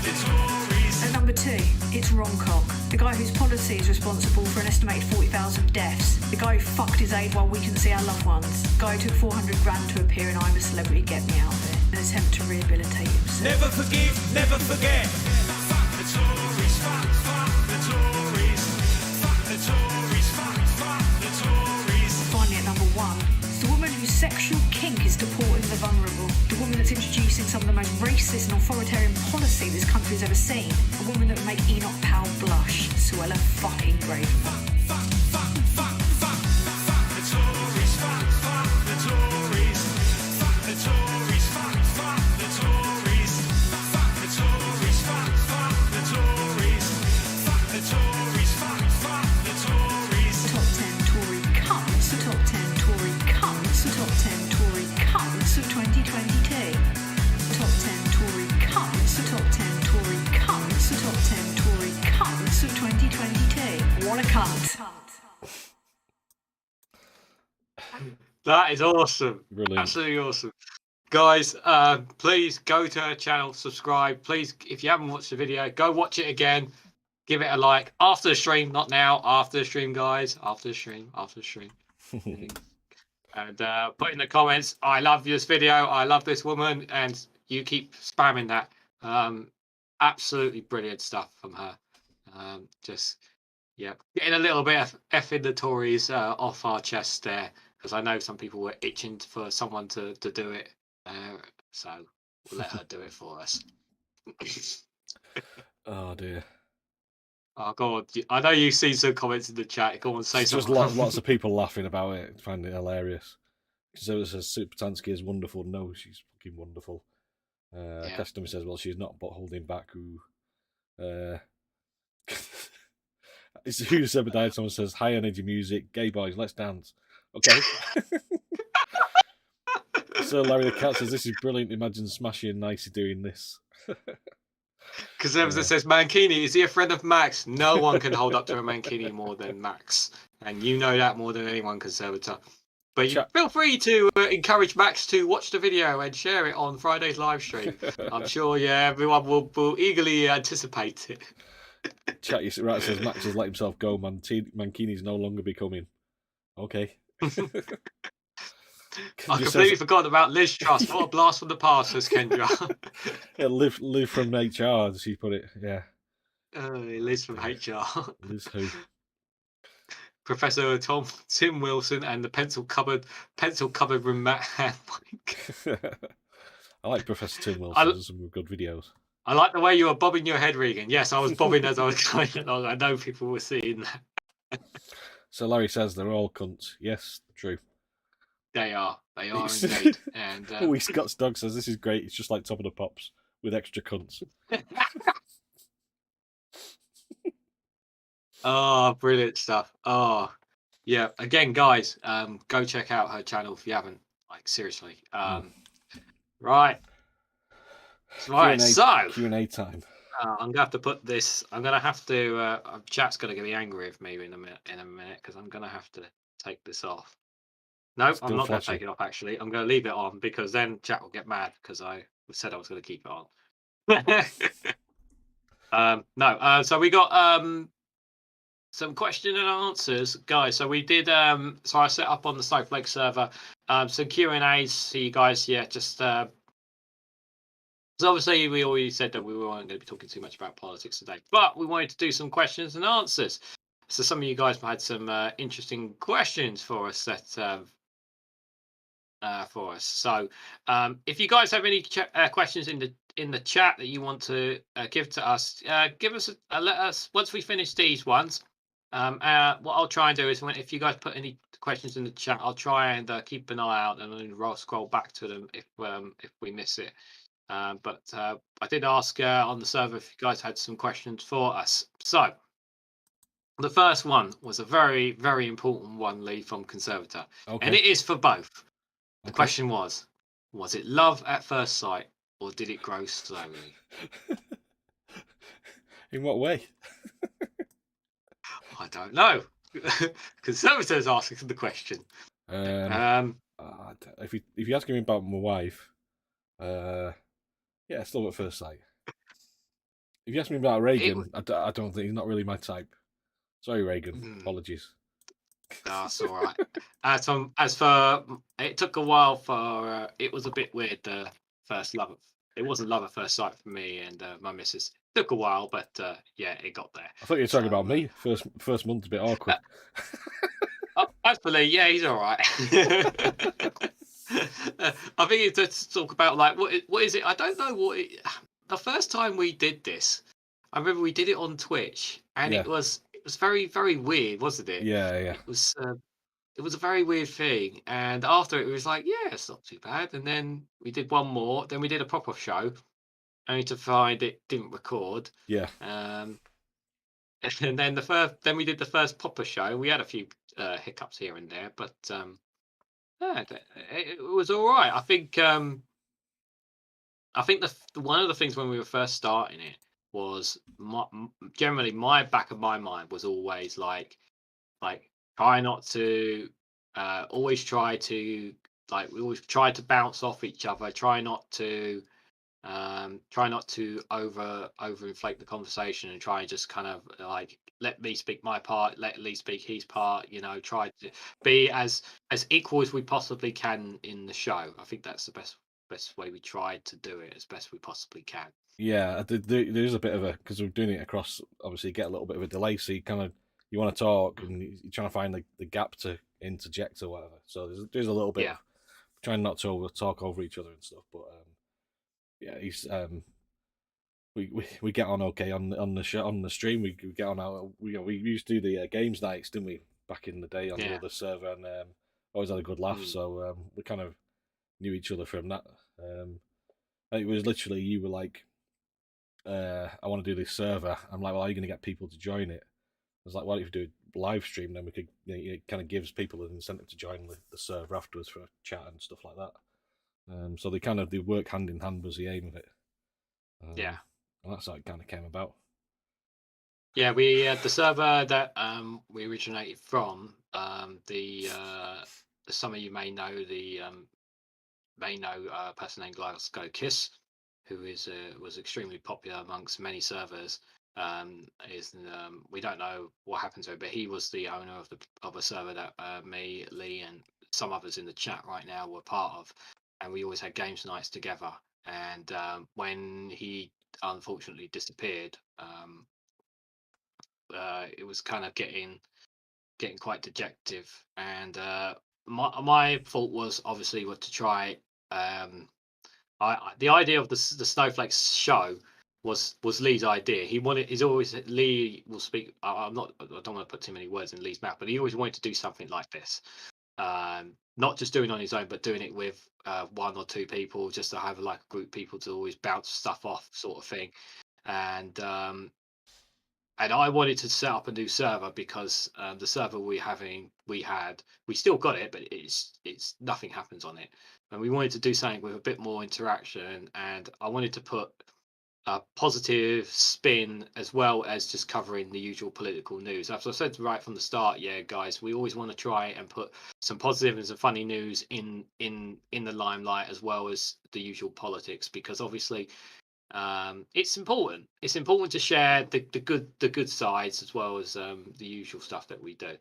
the Tories. At number 2, it's Ron Cock, the guy whose policy is responsible for an estimated 40,000 deaths. The guy who fucked his aid while we can see our loved ones. The guy who took 400 grand to appear in I'm a Celebrity, Get Me Out of It, in an attempt to rehabilitate himself. Never forgive, never forget. Fuck the Tories, fuck the Tories. Fuck the Tories, fuck the Tories. Finally, at number 1, it's the woman whose sexual kink is deporting the vulnerable. The woman that's introducing some of the most racist and authoritarian policy this country's ever seen. A woman that would make Enoch Powell blush. Suella fucking Braverman. Fuck the Tories, fuck the Tories. Fuck the Tories, fuck the Tories. Fuck the Tories, fuck the Tories. Fuck the Tories, fuck the Tories. Top 10 Tory cunts, the top 10 Tory cunts, the top 10 Tory cunts of 2022. Top 10 Tory cunts, the top 10 Tory cunts, the top 10 Tory cunts of 2022. What a cunt. That is awesome. Brilliant. Absolutely awesome. Guys, please go to her channel, subscribe. Please, if you haven't watched the video, go watch it again. Give it a like. After the stream, not now. After the stream, guys. After the stream. And put in the comments, I love this video. I love this woman. And you keep spamming that. Absolutely brilliant stuff from her. Getting a little bit of effing the Tories off our chest there. Because I know some people were itching for someone to do it. So we'll let her do it for us. Oh dear. Oh God! I know you see some comments in the chat. Go on, say There's just something. lots of people laughing about it, finding it hilarious. So it says Supertansky is wonderful. No, she's fucking wonderful. Customer says, well, she's not, but holding back. Who said died? Someone says, high energy music, gay boys, let's dance. Okay. So Larry the Cat says, this is brilliant. Imagine Smashy and Nicey doing this. Because says, Mankini, is he a friend of Max? No one can hold up to a Mankini more than Max. And you know that more than anyone, Conservator. But you feel free to encourage Max to watch the video and share it on Friday's live stream. I'm sure, everyone will eagerly anticipate it. Chat, you right, says Max has let himself go. Mankini's no longer becoming. Okay. I completely forgot about Liz Truss. What a blast from the past, says Kendra. Yeah, live from HR, as she put it. Yeah. Liz from HR. Liz who? Professor Tim Wilson and the pencil cupboard room Matt Hanwig. I like Professor Tim Wilson. There's some good videos. I like the way you were bobbing your head, Regan. Yes, I was bobbing as I was going along. I know people were seeing that. So Larry says they're all cunts. Yes, true. They are indeed. And Scott's dog says this is great. It's just like Top of the Pops with extra cunts. Oh, brilliant stuff. Oh, yeah. Again, guys, go check out her channel if you haven't. Like, seriously. Right. Right. So Q&A time. I'm gonna have to put this. I'm gonna have to. Chat's gonna get me angry with me in a minute because I'm gonna have to take this off. No, It's I'm still not going to flashing. take it off. Actually, I'm going to leave it on because then chat will get mad because I said I was going to keep it on. No. So we got some question and answers, guys. So we did. So I set up on the Snowflake server some Q and A's. So you guys, yeah, just. So obviously we already said that we weren't going to be talking too much about politics today, but we wanted to do some questions and answers. So some of you guys had some interesting questions for us that for us. So if you guys have any questions in the chat that you want to give to us, give us let us once we finish these ones. What I'll try and do is if you guys put any questions in the chat, I'll try and keep an eye out and then I'll scroll back to them if we miss it. But I did ask on the server if you guys had some questions for us. So the first one was a very, very important one, Lee, from Conservator. Okay. And it is for both. The Okay. question was it love at first sight or did it grow slowly? In what way? I don't know. Conservator's asking the question. If you ask me about my wife, yeah, it's love at first sight. If you ask me about Reagan, I don't think he's not really my type. Sorry, Reagan. Apologies. That's all right. As for it took a while for it was a bit weird. The first love, it wasn't love at first sight for me and my missus. It took a while, but yeah, it got there. I thought you were talking about me. First month's a bit awkward. Actually, yeah, he's all right. I think it's to talk about like what is it? I don't know what the first time we did this. I remember we did it on Twitch, and Yeah. it was very, very weird, wasn't it? Yeah. It was a very weird thing, and after it was like, yeah, it's not too bad. And then we did one more, then we did a proper show, only to find it didn't record. Yeah. And then then we did the first proper show. We had a few hiccups here and there, but yeah, it was all right. I think one of the things when we were first starting it was generally my back of my mind was always like try not to always try to we always try to bounce off each other, try not to overinflate the conversation and try and just kind of like let me speak my part, let Lee speak his part, try to be as equal as we possibly can in the show. I think that's the best way we tried to do it as best we possibly can. Yeah, there is a bit of a, because we're doing it across, obviously you get a little bit of a delay, so you want to talk and you're trying to find the gap to interject or whatever. So there's a little bit of trying not to talk over each other and stuff. But yeah, he's we get on okay on the show, on the stream. We get on out. We used to do the games nights, didn't we, back in the day on the other server, and always had a good laugh. So we kind of knew each other from that. It was literally, you were like, I want to do this server. I'm like, well, are you going to get people to join it? I was like, why don't you do a live stream? Then we could, it kind of gives people an incentive to join the server afterwards for a chat and stuff like that. So they work hand in hand was the aim of it. Yeah. And that's how it kind of came about. Yeah, we the server that we originated from, some of you may know a person named Glasgow Kiss, who was extremely popular amongst many servers. We don't know what happened to him, but he was the owner of a server that me, Lee, and some others in the chat right now were part of, and we always had games nights together. And when he unfortunately disappeared, it was kind of getting quite dejective, and my fault was obviously to try. The idea of the Snowflake show was Lee's idea. He's always, Lee will speak. I don't want to put too many words in Lee's mouth, but he always wanted to do something like this. Not just doing it on his own, but doing it with one or two people, just to have like a group of people to always bounce stuff off, sort of thing. And I wanted to set up a new server because the server we still got it, but it's nothing happens on it. And we wanted to do something with a bit more interaction, and I wanted to put a positive spin as well as just covering the usual political news. As I said right from the start, yeah, guys, we always want to try and put some positive and some funny news in the limelight as well as the usual politics, because obviously it's important. It's important to share the good sides as well as the usual stuff that we do.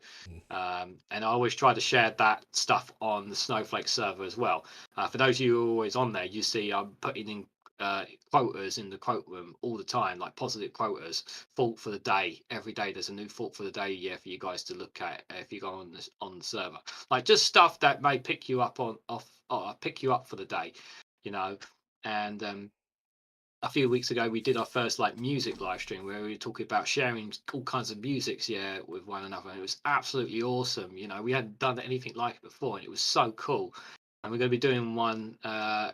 And I always try to share that stuff on the Snowflake server as well. For those of you who are always on there, you see I'm putting in quotas in the quote room all the time, like positive quotas, thought for the day. Every day there's a new thought for the day, yeah, for you guys to look at if you go on the server, like just stuff that may pick you up pick you up for the day, you know. And a few weeks ago we did our first like music live stream where we were talking about sharing all kinds of musics, yeah, with one another, and it was absolutely awesome. You know, we hadn't done anything like it before, and it was so cool. And we're going to be doing one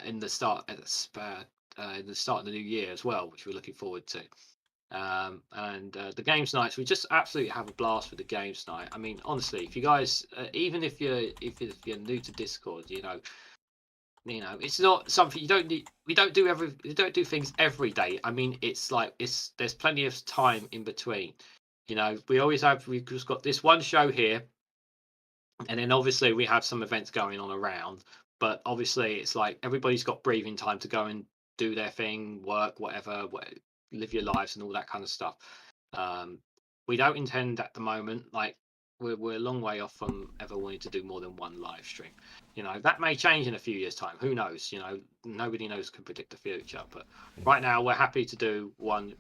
in the start of the new year as well, which we're looking forward to. And the games nights, we just absolutely have a blast with the games night. I mean, honestly, if you guys, even if you're new to Discord, you know, it's not something you don't need. We don't do things every day. I mean, it's like there's plenty of time in between. You know, we've just got this one show here, and then obviously we have some events going on around. But obviously, it's like everybody's got breathing time to go and do their thing, work, whatever, live your lives and all that kind of stuff. We don't intend at the moment, like we're a long way off from ever wanting to do more than one live stream. You know, that may change in a few years' time. Who knows? You know, nobody knows can predict the future. But right now, we're happy to do one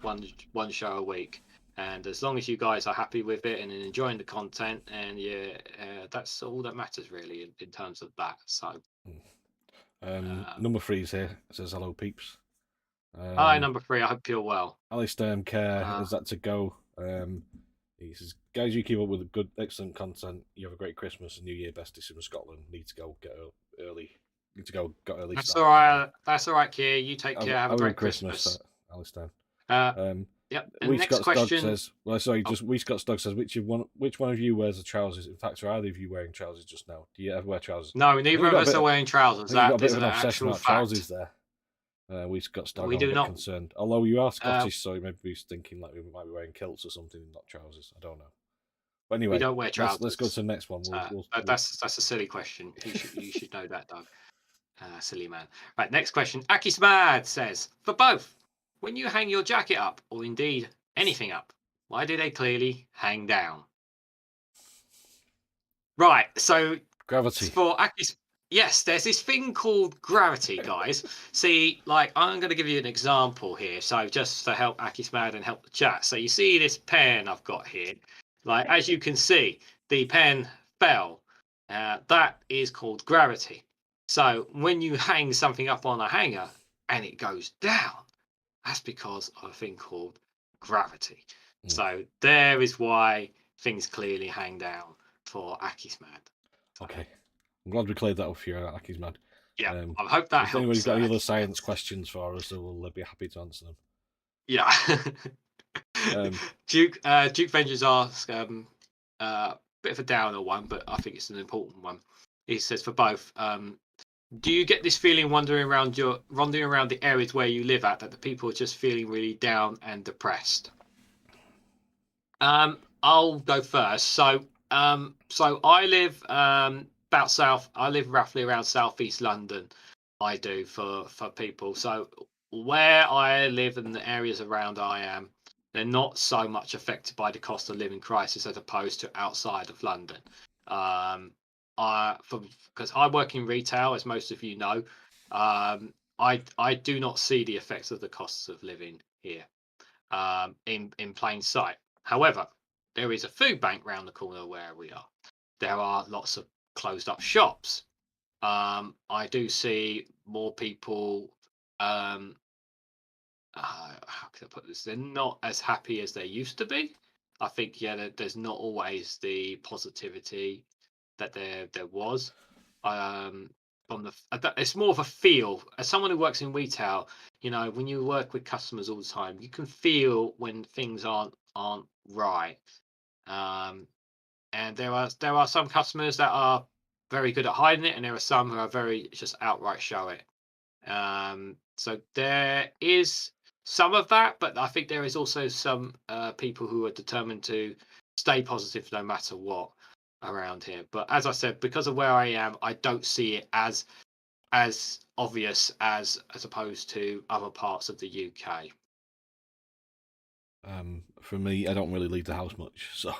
show a week. And as long as you guys are happy with it and enjoying the content, and yeah, that's all that matters really in terms of that. So, number 3 is here. It says hello, peeps. hi, number 3. I hope you're well. Alistair Care is that to go. He says, guys, you keep up with good, excellent content. You have a great Christmas and New Year, besties from Scotland. Need to go get early. Need to go got early. That's all right. That's all right, Kier. You take care. Have a great Christmas, Alistair. Yep. And next Scott question says, well, sorry, just We Scott Stog says, which one of you wears the trousers? In fact, are either of you wearing trousers just now? Do you ever wear trousers? No, neither of us are wearing trousers. That is an obsession actual about fact. trousers there. We Scott Stog. We do not. Concerned. Although you are Scottish, so maybe he's thinking like we might be wearing kilts or something, not trousers. I don't know. But anyway, we don't wear trousers. Let's go to the next one. That's a silly question. You should know that, Doug. Silly man. Right, next question. Akismad says, for both, when you hang your jacket up, or indeed anything up, why do they clearly hang down? Right, so gravity. For Akis, yes, there's this thing called gravity, guys. See, like, I'm going to give you an example here. So just to help Akismad and help the chat. So you see this pen I've got here. Like, as you can see, the pen fell. That is called gravity. So when you hang something up on a hanger and it goes down, that's because of a thing called gravity. So there is why things clearly hang down for Akismad. Okay. I'm glad we cleared that up for you, Akismad. Yeah, I hope that helps. If anybody's got any other science questions for us, we'll be happy to answer them. Yeah. Duke Vengers asks a bit of a downer one, but I think it's an important one. He says, for both, do you get this feeling wandering around the areas where you live at, that the people are just feeling really down and depressed? I'll go first. So I live about south. I live roughly around southeast London. I do for people. So where I live and the areas around I am, they're not so much affected by the cost of living crisis as opposed to outside of London. Because I work in retail, as most of you know, I do not see the effects of the costs of living here in plain sight. However, there is a food bank round the corner where we are. There are lots of closed up shops. I do see more people. How can I put this? They're not as happy as they used to be. I think there's not always the positivity that there was. It's more of a feel. As someone who works in retail, when you work with customers all the time, you can feel when things aren't right. And there are some customers that are very good at hiding it, and there are some who are very just outright show it. So there is some of that, but I think there is also some people who are determined to stay positive no matter what around here. But as I said, because of where I am, I don't see it as obvious as opposed to other parts of the UK. For me, I don't really leave the house much, so.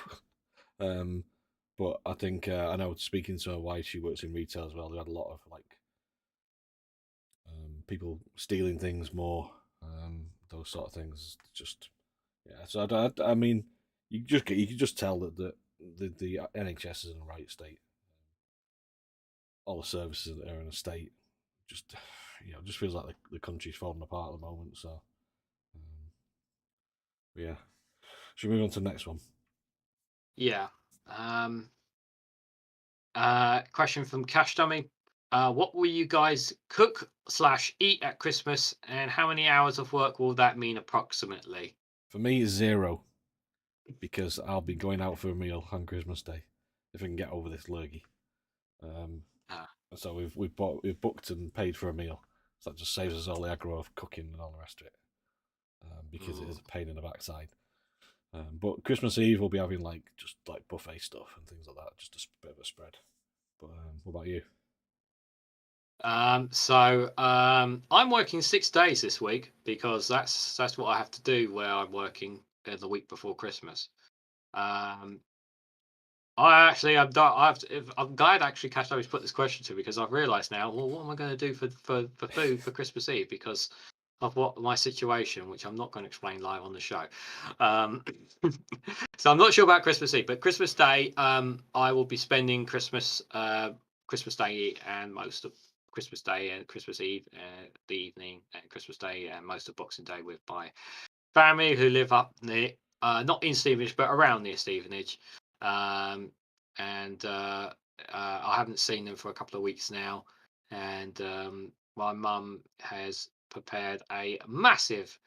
But I think I know, speaking to her wife, she works in retail as well. They had a lot of people stealing things more, those sort of things. Just So I mean, you can just tell that the NHS is in the right state. All the services are in a state. Just just feels like the country's falling apart at the moment. So yeah, should we move on to the next one? Yeah. Question from Cash Dummy. What will you guys cook/eat at Christmas, and how many hours of work will that mean approximately? For me, it's 0, because I'll be going out for a meal on Christmas Day if I can get over this lurgy. So we've booked and paid for a meal. So that just saves us all the aggro of cooking and all the rest of it, because it is a pain in the backside. But Christmas Eve we'll be having just buffet stuff and things like that, just a bit of a spread. But what about you? I'm working 6 days this week because that's what I have to do where I'm working the week before Christmas. I'm glad actually Cash Dummies put this question to me, because I've realised now, well, what am I going to do for food for Christmas Eve, because of what my situation, which I'm not going to explain live on the show. So I'm not sure about Christmas Eve, but Christmas Day, I will be spending Christmas Day and most of Christmas Day and Christmas Eve, the evening, and Christmas Day and most of Boxing Day with my family who live up near, not in Stevenage, but around near Stevenage. I haven't seen them for a couple of weeks now, and my mum has prepared a massive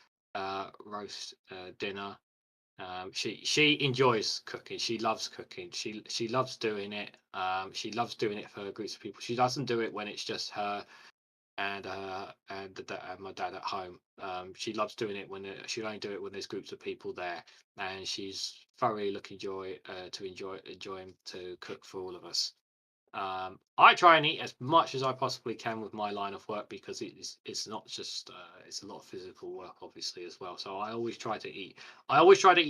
roast dinner. She enjoys cooking. She loves cooking. She loves doing it. She loves doing it for groups of people. She doesn't do it when it's just her and my dad at home. She loves doing it when she'll only do it when there's groups of people there, and she's thoroughly enjoying to cook for all of us. I try and eat as much as I possibly can with my line of work, because it's not just it's a lot of physical work obviously as well. So I always try to eat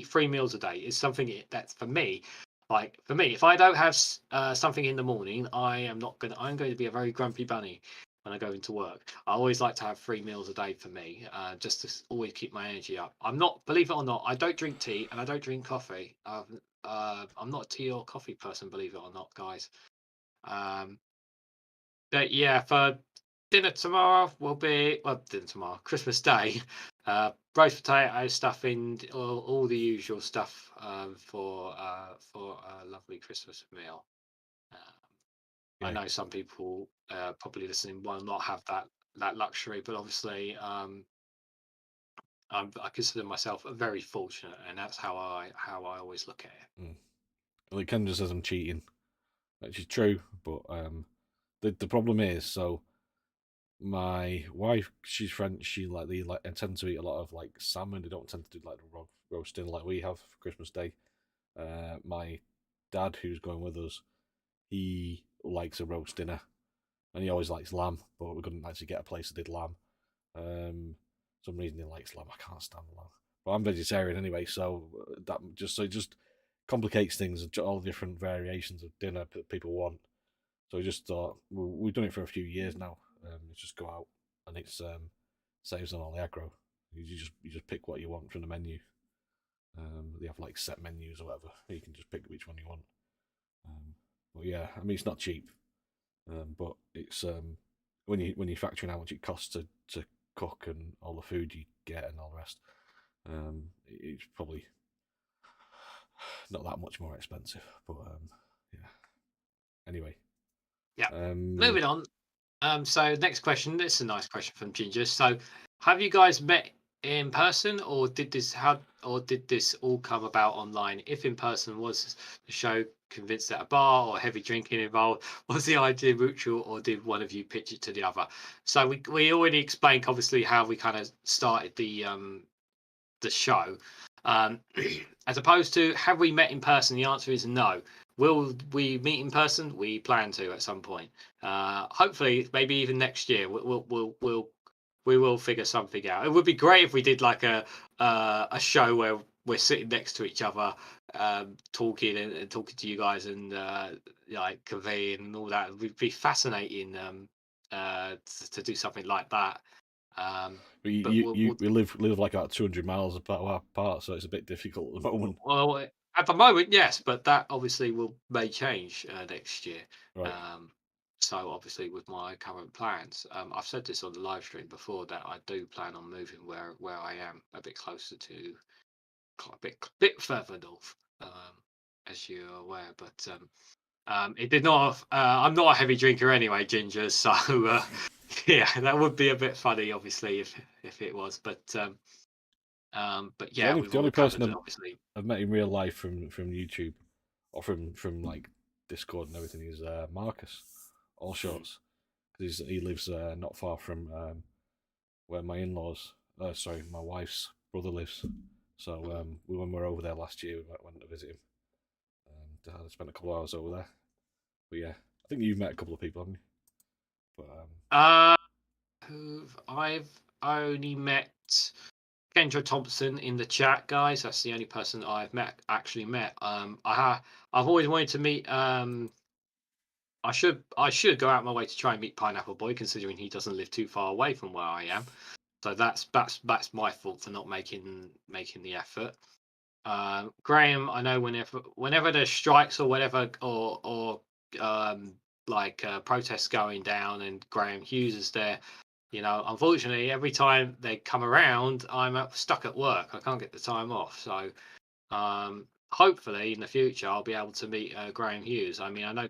3 meals a day. It's something that's for me. If I don't have something in the morning, I'm going to be a very grumpy bunny when I go into work. I always like to have 3 meals a day for me, just to always keep my energy up. Believe it or not, I don't drink tea and I don't drink coffee. I'm not a tea or coffee person, believe it or not, guys. But yeah, for dinner tomorrow Christmas Day, roast potato, stuffing, all the usual stuff for a lovely Christmas meal. I know some people probably listening will not have that luxury, but obviously I consider myself very fortunate, and that's how I always look at it. Well, it kind of just says I'm cheating, which is true, but the problem is, so my wife, she's French. She tend to eat a lot of salmon. They don't tend to do roasting like we have for Christmas Day. My dad, who's going with us, he likes a roast dinner, and he always likes lamb, but we couldn't actually get a place that did lamb. Some reason he likes lamb. I can't stand lamb, but I'm vegetarian anyway, so that just complicates things. All the different variations of dinner that people want. So we just thought, we've done it for a few years now. Let's just go out, and it's saves on all the aggro. You just pick what you want from the menu. They have set menus or whatever. You can just pick which one you want. But yeah, I mean, it's not cheap, but it's when you factor in how much it costs to cook and all the food you get and all the rest, it's probably not that much more expensive. But yeah. Anyway. Yeah. Moving on. So next question. This is a nice question from Ginger. So, have you guys met in person, or did this all come about online? If in person, was the show convinced at a bar or heavy drinking involved? Was the idea mutual, or did one of you pitch it to the other? So we already explained obviously how we kind of started the show. As opposed to have we met in person, the answer is no. Will we meet in person? We plan to at some point. Hopefully, maybe even next year. We will figure something out. It would be great if we did like a show where we're sitting next to each other, talking and talking to you guys, and like conveying and all that. It would be fascinating to do something like that. But But we live like about 200 miles apart, so it's a bit difficult at the moment. well, at the moment, yes, but that obviously may change next year. Right. So obviously, with my current plans, I've said this on the live stream before that I do plan on moving where I am a bit closer to, a bit further north, as you're aware. But it did not. I'm not a heavy drinker anyway, Ginger. So yeah, that would be a bit funny, obviously, if it was. But yeah, The only person obviously. I've met in real life from YouTube or from like Discord and everything is Marcus Allshorts, because he lives not far from where my in-laws, my wife's brother lives. So when we were over there last year, we went to visit him, and I spent a couple of hours over there. But yeah, I think you've met a couple of people, haven't you? But I've only met Kendra Thompson in the chat, guys. That's the only person I've actually met. I've always wanted to meet. I should go out my way to try and meet Pineapple Boy, considering he doesn't live too far away from where I am. So that's my fault for not making the effort. Graham, I know whenever there's strikes or whatever, or protests going down, and Graham Hughes is there. Unfortunately, every time they come around, I'm stuck at work. I can't get the time off. So, hopefully in the future, I'll be able to meet Graham Hughes. I mean, I know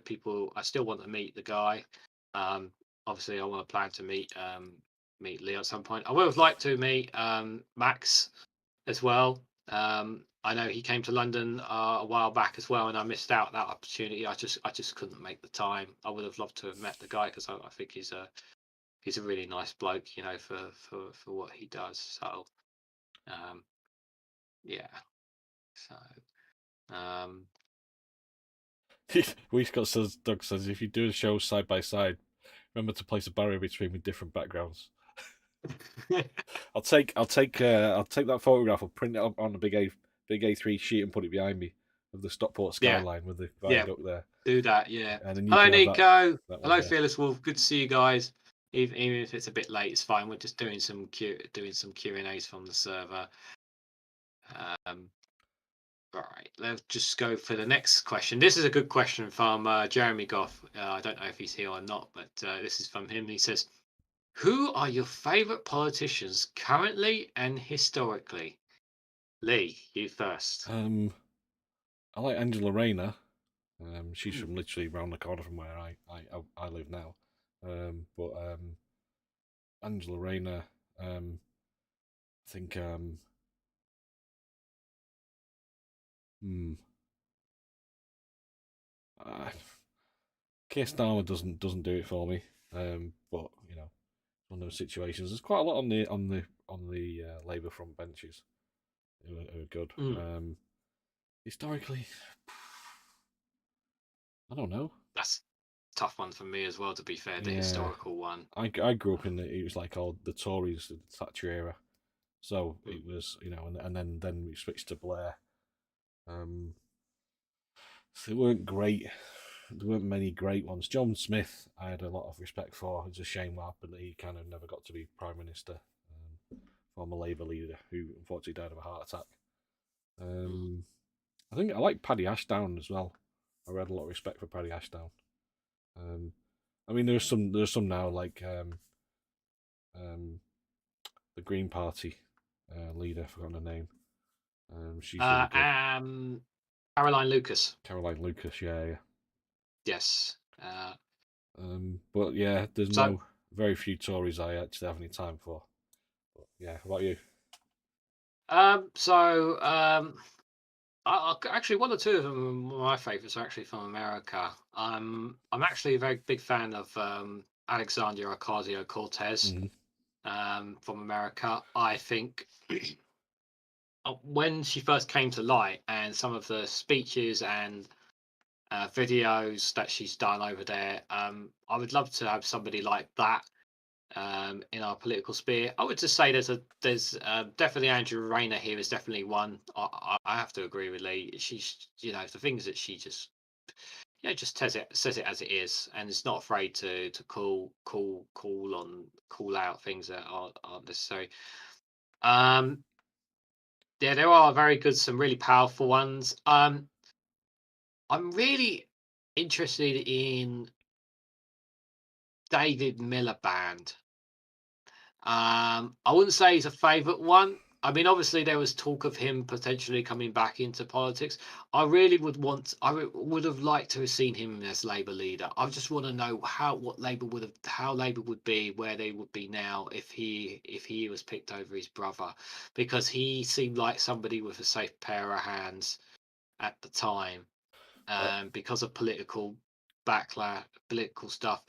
I still want to meet the guy. Obviously, I want to plan to meet Leo at some point. I would have liked to meet Max as well. I know he came to London a while back as well, and I missed out that opportunity. I just couldn't make the time. I would have loved to have met the guy, because I think he's a really nice bloke, for what he does. So, yeah. So, Doug says, if you do a show side by side, remember to place a barrier between with different backgrounds. I'll take that photograph. I'll print it up on a big A3 sheet and put it behind me of the Stockport skyline with the viaduct there. Do that, yeah. And then Hello, Nico. Hello, there. Fearless Wolf. Good to see you guys. Even if it's a bit late, it's fine. We're just doing some Q&As from the server. Right, let's just go for the next question. This is a good question from Jeremy Goff. I don't know if he's here or not, but this is from him. He says, "Who are your favourite politicians currently and historically?" Lee, you first. I like Angela Rayner. She's from literally round the corner from where I live now. But Angela Rayner, I think Keir Starmer doesn't do it for me. But one of those situations. There's quite a lot on the Labour front benches who are good. Historically, I don't know. That's a tough one for me as well, to be fair, the historical one. I grew up it was like all the Tories, the Thatcher era. So it was, and then we switched to Blair. So they weren't great. There weren't many great ones. John Smith, I had a lot of respect for. It's a shame what happened. He kind of never got to be Prime Minister. Former Labour leader who unfortunately died of a heart attack. I think I like Paddy Ashdown as well. I had a lot of respect for Paddy Ashdown. I mean, there's some now like the Green Party leader. I forgot her name. She's really good. Caroline Lucas. Caroline Lucas, yeah. Yes. But yeah, there's very few Tories I actually have any time for. But yeah, how about you? Actually, one or two of them, my favourites, are actually from America. I'm actually a very big fan of Alexandria Ocasio-Cortez Mhm. from America. I think when she first came to light, and some of the speeches and videos that she's done over there, I would love to have somebody like that in our political sphere. I would just say there's definitely Andrew Rayner here is definitely one. I have to agree with Lee. She's the things that she just just says it as it is, and is not afraid to call out things that aren't necessary. Yeah, there are some really powerful ones. I'm really interested in David Miliband. I wouldn't say he's a favourite one. I mean, obviously there was talk of him potentially coming back into politics. I would have liked to have seen him as Labour leader. I just want to know how Labour would be, where they would be now if he was picked over his brother, because he seemed like somebody with a safe pair of hands at the time, because of political stuff.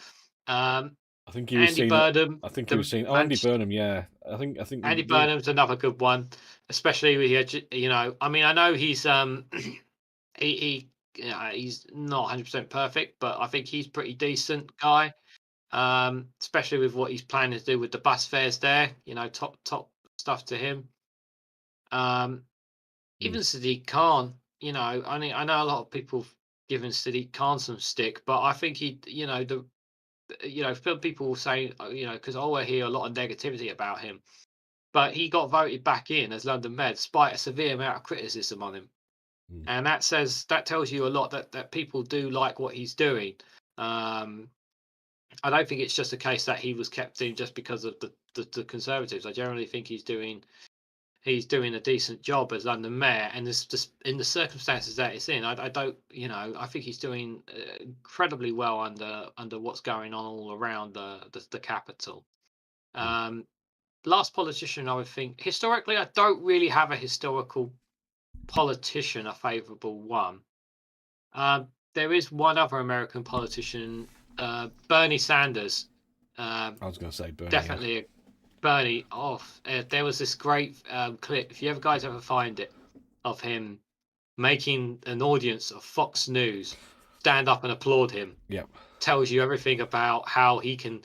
I think he was Andy seen it. Burnham, I think he was the saying, "Oh, Andy Manchester Burnham, yeah." I think Andy the Burnham's another good one, especially with I mean, I know he's he's not 100% perfect, but I think he's pretty decent guy. Especially with what he's planning to do with the bus fares there, top stuff to him. Even Sadiq Khan, I mean, I know a lot of people have given Sadiq Khan some stick, but I think people say, because I always hear a lot of negativity about him. But he got voted back in as London Mayor despite a severe amount of criticism on him, and that tells you a lot that people do like what he's doing. I don't think it's just a case that he was kept in just because of the Conservatives. I generally think he's doing a decent job as London Mayor, and this just in the circumstances that it's in. I don't, I think he's doing incredibly well under what's going on all around the capital. Last politician I would think historically, I don't really have a historical politician, a favourable one. There is one other American politician, Bernie Sanders. I was going to say Bernie. Definitely Bernie. There was this great clip, if you ever guys ever find it, of him making an audience of Fox News stand up and applaud him. Yep. Tells you everything about how he can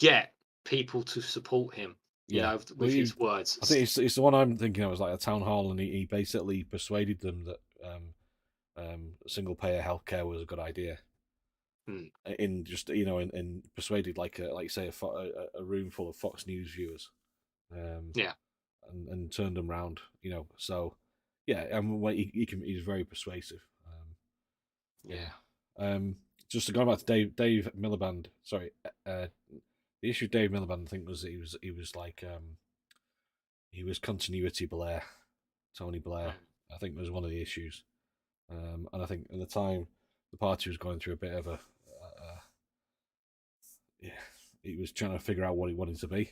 get people to support him. With his words. I think it's the one I'm thinking of. It was like a town hall, and he basically persuaded them that single payer healthcare was a good idea. In just in persuaded like say a room full of Fox News viewers. And turned them round. So yeah, he's very persuasive. Just to go back to Dave Miliband. Sorry, the issue with Dave Miliband, I think, was that he was like he was continuity Blair, Tony Blair. I think was one of the issues, and I think at the time the party was going through a bit of a he was trying to figure out what he wanted to be,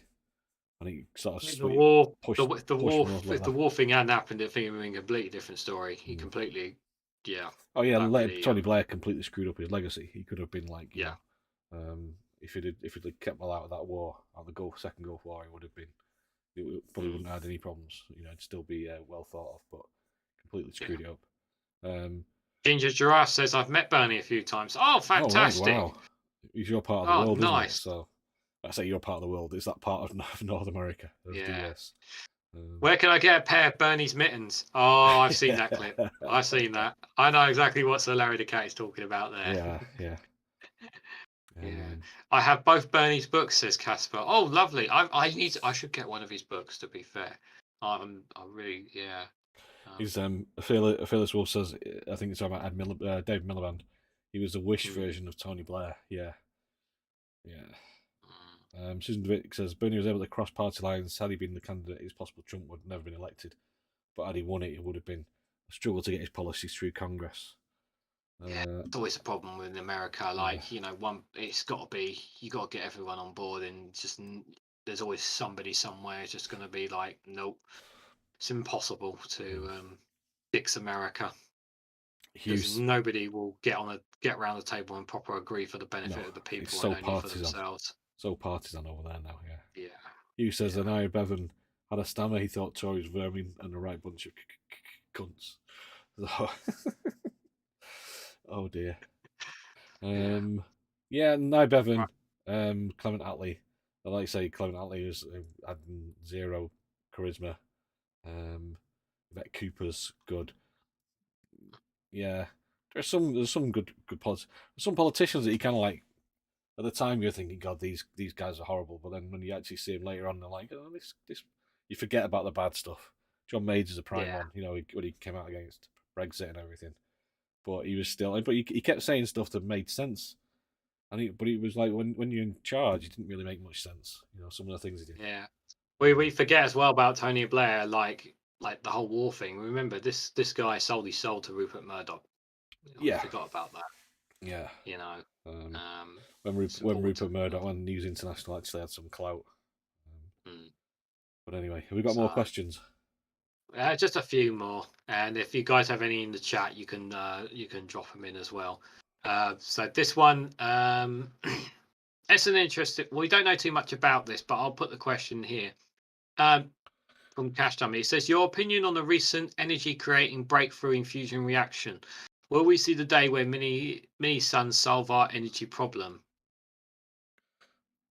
and he sort of the war pushed the war thing hadn't happened. I think it would be a completely different story. He completely, Oh yeah, really, Tony Blair completely screwed up his legacy. He could have been like, Yeah. if he'd kept well out of that war, out of the second Gulf War, he would have been. It probably wouldn't have had any problems. It'd still be well thought of, but completely screwed it up. Ginger Giraffe says, "I've met Bernie a few times." Oh, fantastic! Oh, right, wow, he's your part of the world, nice. isn't it? So I say your part of the world. Is that part of North America? Yeah. Where can I get a pair of Bernie's mittens? Oh, I've seen that clip. I've seen that. I know exactly what Sir Larry the Cat is talking about there. Yeah. I have both Bernie's books, says Casper. Oh, lovely. I should get one of his books, to be fair. I really, yeah. He's Fearless Wolf says, I think it's about Dave Miliband. He was the Wish version of Tony Blair. Yeah. Susan Vick says Bernie was able to cross party lines. Had he been the candidate, it's possible Trump would have never been elected. But had he won it, it would have been a struggle to get his policies through Congress. It's always a problem with America. Like, it's got to be, you got to get everyone on board, and just there's always somebody somewhere just going to be like, nope, it's impossible to fix America. Because Hughes, nobody will get around the table and proper agree for the benefit no, of the it's people so and only for partisan. themselves. So partisan over there now. Yeah. Yeah. Hughes says that now Bevan had a stammer. He thought Tories vermin and the right bunch of cunts. So, oh dear. Yeah, Nye Bevan, Clement Attlee. I like to say Clement Attlee is had zero charisma. Yvette Cooper's good. Yeah, there's some good some politicians that you kind of like. At the time, you're thinking, God, these guys are horrible. But then when you actually see them later on, they're like, oh, this. You forget about the bad stuff. John Major's a prime one. You know, when he came out against Brexit and everything. But he was still. But he kept saying stuff that made sense. But he was like, when you're in charge, it didn't really make much sense. You know, some of the things he did. Yeah. We forget as well about Tony Blair, like the whole war thing. Remember, this guy sold his soul to Rupert Murdoch. Yeah. I forgot about that. Yeah. You know. When Rupert Murdoch and News International actually had some clout. But anyway, have we got more questions? Just a few more, and if you guys have any in the chat, you can drop them in as well. So this one, it's an interesting. We don't know too much about this, but I'll put the question here. From Cash Dummy, it says, your opinion on the recent energy-creating breakthrough in fusion reaction. Will we see the day where mini suns solve our energy problem?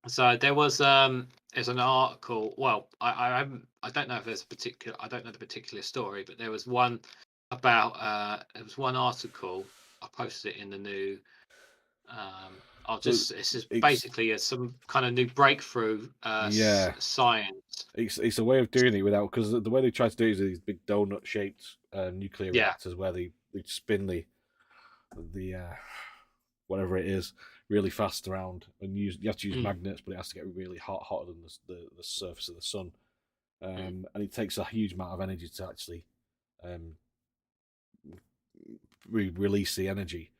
So there was there's an article. Well, I don't know if there's a particular. I don't know the particular story, but there was one about. There was one article. I posted it in the new. This is basically some kind of new breakthrough. Science. It's a way of doing it without, because the way they try to do it is these big donut shaped nuclear reactors where they spin the whatever it is really fast around, and you have to use magnets, but it has to get really hotter than the surface of the sun, and it takes a huge amount of energy to actually release the energy.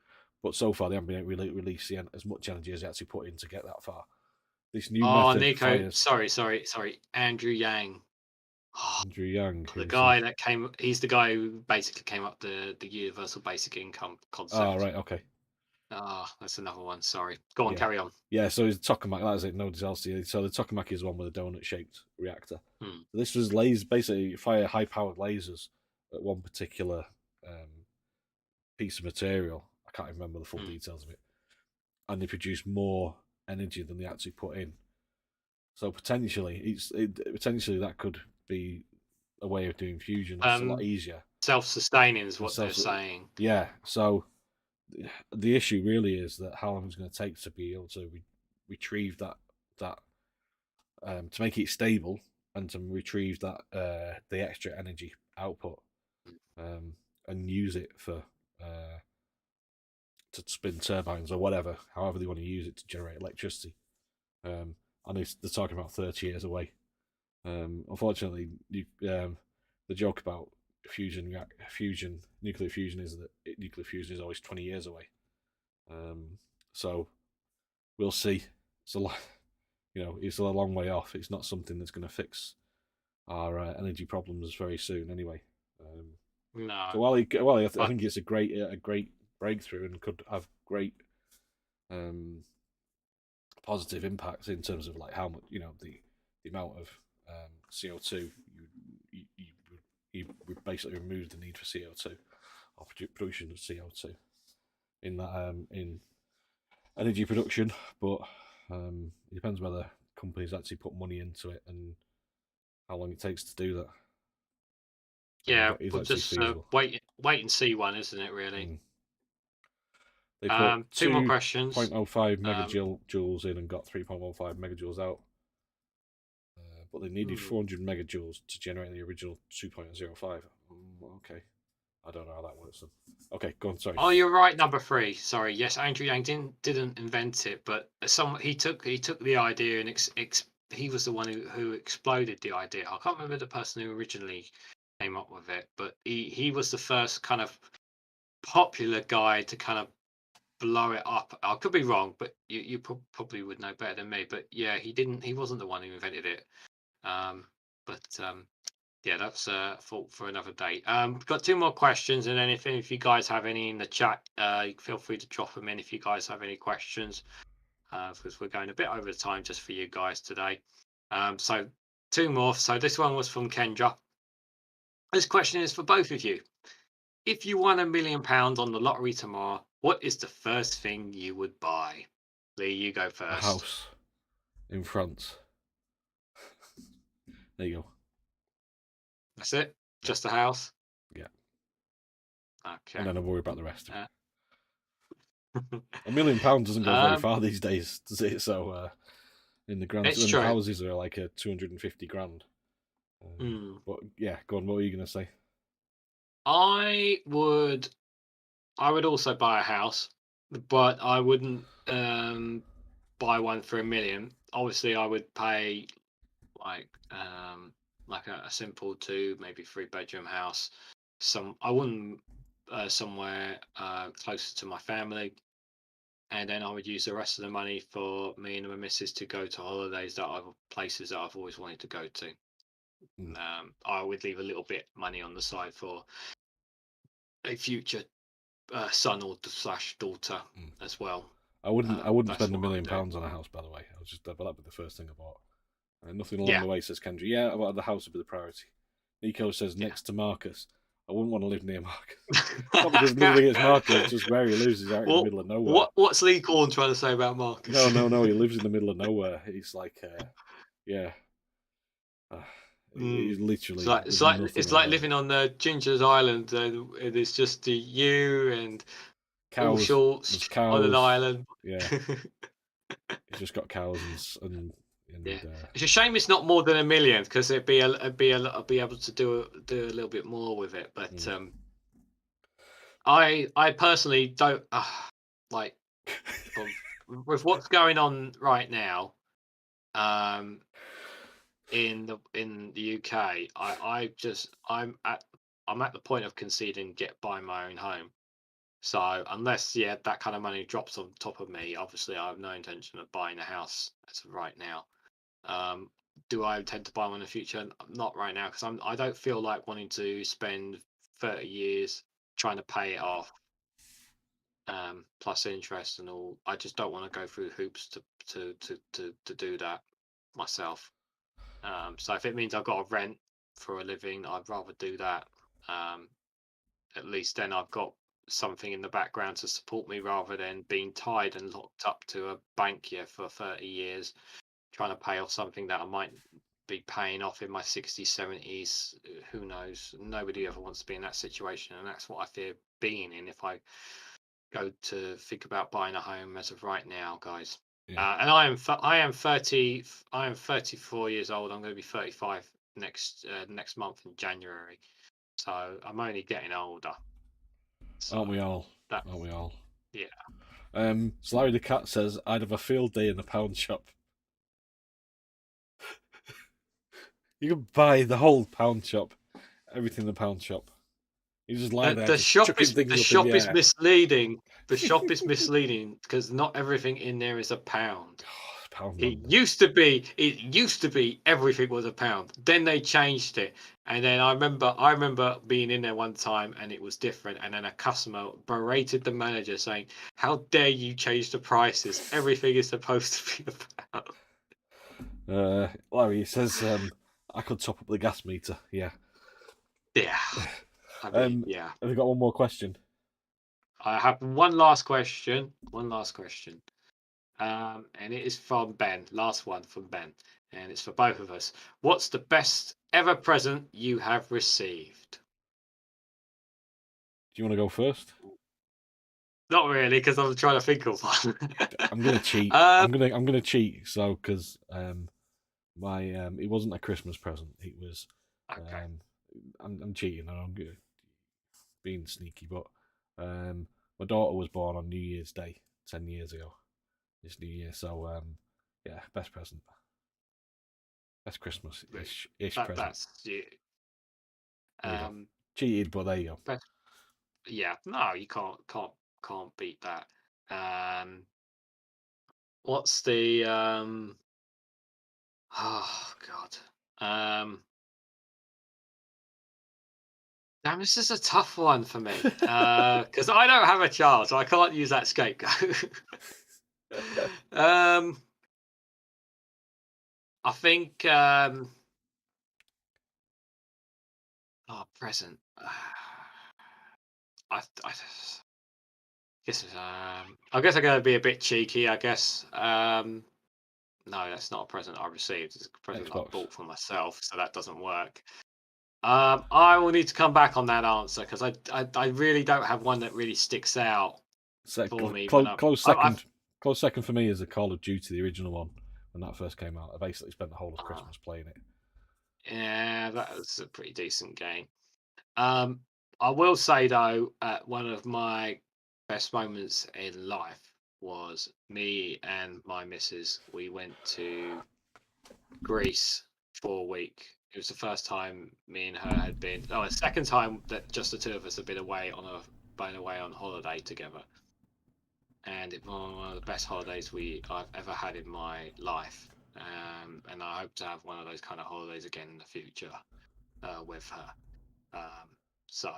But so far they haven't been able to release as much energy as they actually put in to get that far. This new method. Nico, sorry, Andrew Yang. Andrew Yang, the guy that came. He's the guy who basically came up the universal basic income concept. Oh, right, okay. That's another one. Sorry. Go on, carry on. Yeah, so it's tokamak. That is it. Nobody else. So the tokamak is the one with a donut-shaped reactor. So this was basically fire high-powered lasers at one particular piece of material. I can't remember the full details of it, and they produce more energy than they actually put in. So potentially, potentially that could be a way of doing fusion. It's a lot easier. Self-sustaining is what they're saying. Yeah. So the issue really is that how long it's going to take to be able to retrieve that to make it stable and to retrieve that the extra energy output and use it for to spin turbines or whatever, however they want to use it to generate electricity. And they're talking about 30 years away. Unfortunately, the joke about nuclear fusion is that nuclear fusion is always 20 years away. So we'll see. It's it's a long way off. It's not something that's going to fix our energy problems very soon, anyway. No. So I think it's a great breakthrough and could have great positive impacts in terms of like how much the amount of CO2 you would basically remove the need for CO2 or production of CO2 in that in energy production, but it depends whether companies actually put money into it and how long it takes to do that. Yeah, we'll just wait and see one, isn't it, really? They put 2 more questions. 0.05 megajoules in and got 3.15 megajoules out. But they needed 400 megajoules to generate the original 2.05. Okay. I don't know how that works then. Okay, go on, sorry. Oh, you're right, number 3. Sorry. Yes, Andrew Yang didn't invent it, but he took the idea and he was the one who exploded the idea. I can't remember the person who originally came up with it, but he was the first kind of popular guy to kind of blow it up. I could be wrong, but you probably would know better than me. But yeah, he wasn't the one who invented it. Yeah, that's fault for another day. Got two more questions, and then if you guys have any in the chat, feel free to drop them in if you guys have any questions, because we're going a bit over time just for you guys today. So two more. So this one was from Kendra. This question is for both of you. If you won £1 million on the lottery tomorrow, what is the first thing you would buy? Lee, you go A first. house in France. There you go. That's it? Just a house? Yeah. Okay. And then I'll worry about the rest. Uh, £1 million doesn't go very Um, far these days, does it? So in the grand, It's and true. houses are like 250 grand. But yeah, go on. What were you going to say? I would also buy a house, but I wouldn't buy one for £1 million. Obviously, I would pay like a simple 2, maybe 3-bedroom house. I wouldn't somewhere closer to my family, and then I would use the rest of the money for me and my missus to go to holidays places that I've always wanted to go to. I would leave a little bit money on the side for a future son or slash daughter as well. I wouldn't That's spend £1 what I million would do. on a house, by the way. I was just that'd be the first thing I bought. Nothing along the way, says Kendra. Yeah, well, the house would be the priority. Nico says next to Marcus. I wouldn't want to live near Marcus. Not because nothing against Marcus, just where he lives is out in the middle of nowhere. What's Lee Corn trying to say about Marcus? No, he lives in the middle of nowhere. He's like, yeah. He's literally. It's like living on the Ginger's Island. It's just you and all cows. shorts There's cows on an island. Yeah. He's just got cows and yeah. It's a shame it's not more than £1 million, because I'd be able to do a little bit more with it. But I personally don't like with what's going on right now. In the UK, I'm at the point of conceding buying my own home. So unless that kind of money drops on top of me, obviously I have no intention of buying a house as of right now. Do I intend to buy one in the future? Not right now, because I don't feel like wanting to spend 30 years trying to pay it off, plus interest and all. I just don't want to go through hoops to do that myself. So if it means I've got to rent for a living, I'd rather do that. At least then I've got something in the background to support me, rather than being tied and locked up to a bank here for 30 years trying to pay off something that I might be paying off in my 60s, 70s. Who knows? Nobody ever wants to be in that situation, and that's what I fear being in if I go to think about buying a home as of right now, guys. Yeah. And I am 30. I am 34 years old. I'm going to be 35 next month in January. So I'm only getting older. So Aren't we all? Aren't we all? Yeah. Larry the Cat says, I'd have a field day in the pound shop. You could buy the whole pound shop, everything in the pound shop. You just lie there. The shop is misleading. The shop is misleading because not everything in there is a pound. It used to be everything was a pound. Then they changed it, and then I remember being in there one time and it was different. And then a customer berated the manager, saying, "How dare you change the prices? Everything is supposed to be a pound." Larry says, I could top up the gas meter. Yeah. Yeah. I mean, yeah. Have you got one more question? I have one last question. And it is from Ben. Last one from Ben. And it's for both of us. What's the best ever present you have received? Do you want to go first? Not really, because I'm trying to think of one. I'm gonna cheat. I'm gonna cheat. So because my it wasn't a Christmas present. It was. Okay. I'm cheating. I'm being sneaky, but my daughter was born on New Year's Day 10 years ago. This New Year, so yeah, best present, best Christmas ish present. That's it. Cheated, but there you go. Yeah, no, you can't beat that. What's the oh god. Damn, this is a tough one for me. Because I don't have a child, so I can't use that scapegoat. I think present. I guess I guess I'm gonna be a bit cheeky, I guess. No, that's not a present I received. It's a present I Xbox. bought for myself, so that doesn't work. I will need to come back on that answer because I really don't have one that really sticks out for me. Close second for me is a Call of Duty, the original one, when that first came out. I basically spent the whole of Christmas playing it. Yeah, that was a pretty decent game. I will say though, one of my best moments in life was me and my missus. We went to Greece for a week. It was the first time me and her had been. Oh, the second time that just the two of us had been away on holiday together, and it was one of the best holidays I've ever had in my life. And I hope to have one of those kind of holidays again in the future with her. So,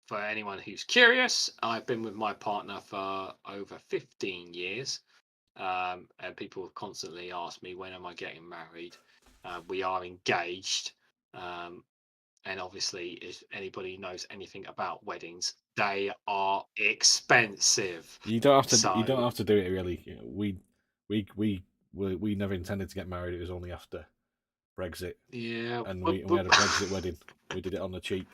for anyone who's curious, I've been with my partner for over 15 years. And people have constantly asked me, when am I getting married? We are engaged. And obviously, if anybody knows anything about weddings, they are expensive. You don't have to. So, You don't have to do it really. We never intended to get married. It was only after Brexit, yeah. and we had a Brexit wedding. We did it on the cheap.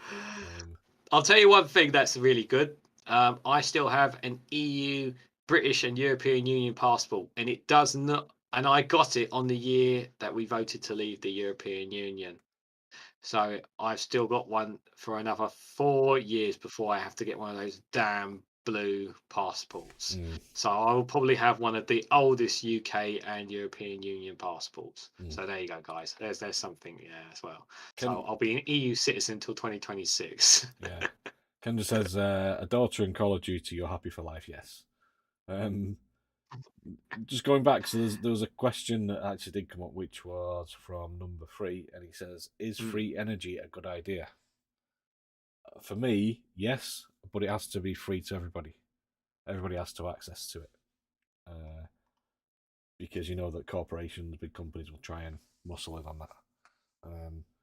I'll tell you one thing that's really good. I still have an EU, British, and European Union passport, and it does not. And I got it on the year that we voted to leave the European Union. So I've still got one for another 4 years before I have to get one of those damn blue passports. So I will probably have one of the oldest UK and European Union passports. So there you go, guys. There's something as well. So I'll be an EU citizen until 2026. Yeah. Kendra says, a daughter in Call of Duty, you're happy for life, yes. Just going back, so there was a question that actually did come up, which was from number 3, and he says, is free energy a good idea? For me, yes, but it has to be free to everybody. Everybody has to access to it. Because you know that corporations, big companies will try and muscle in on that.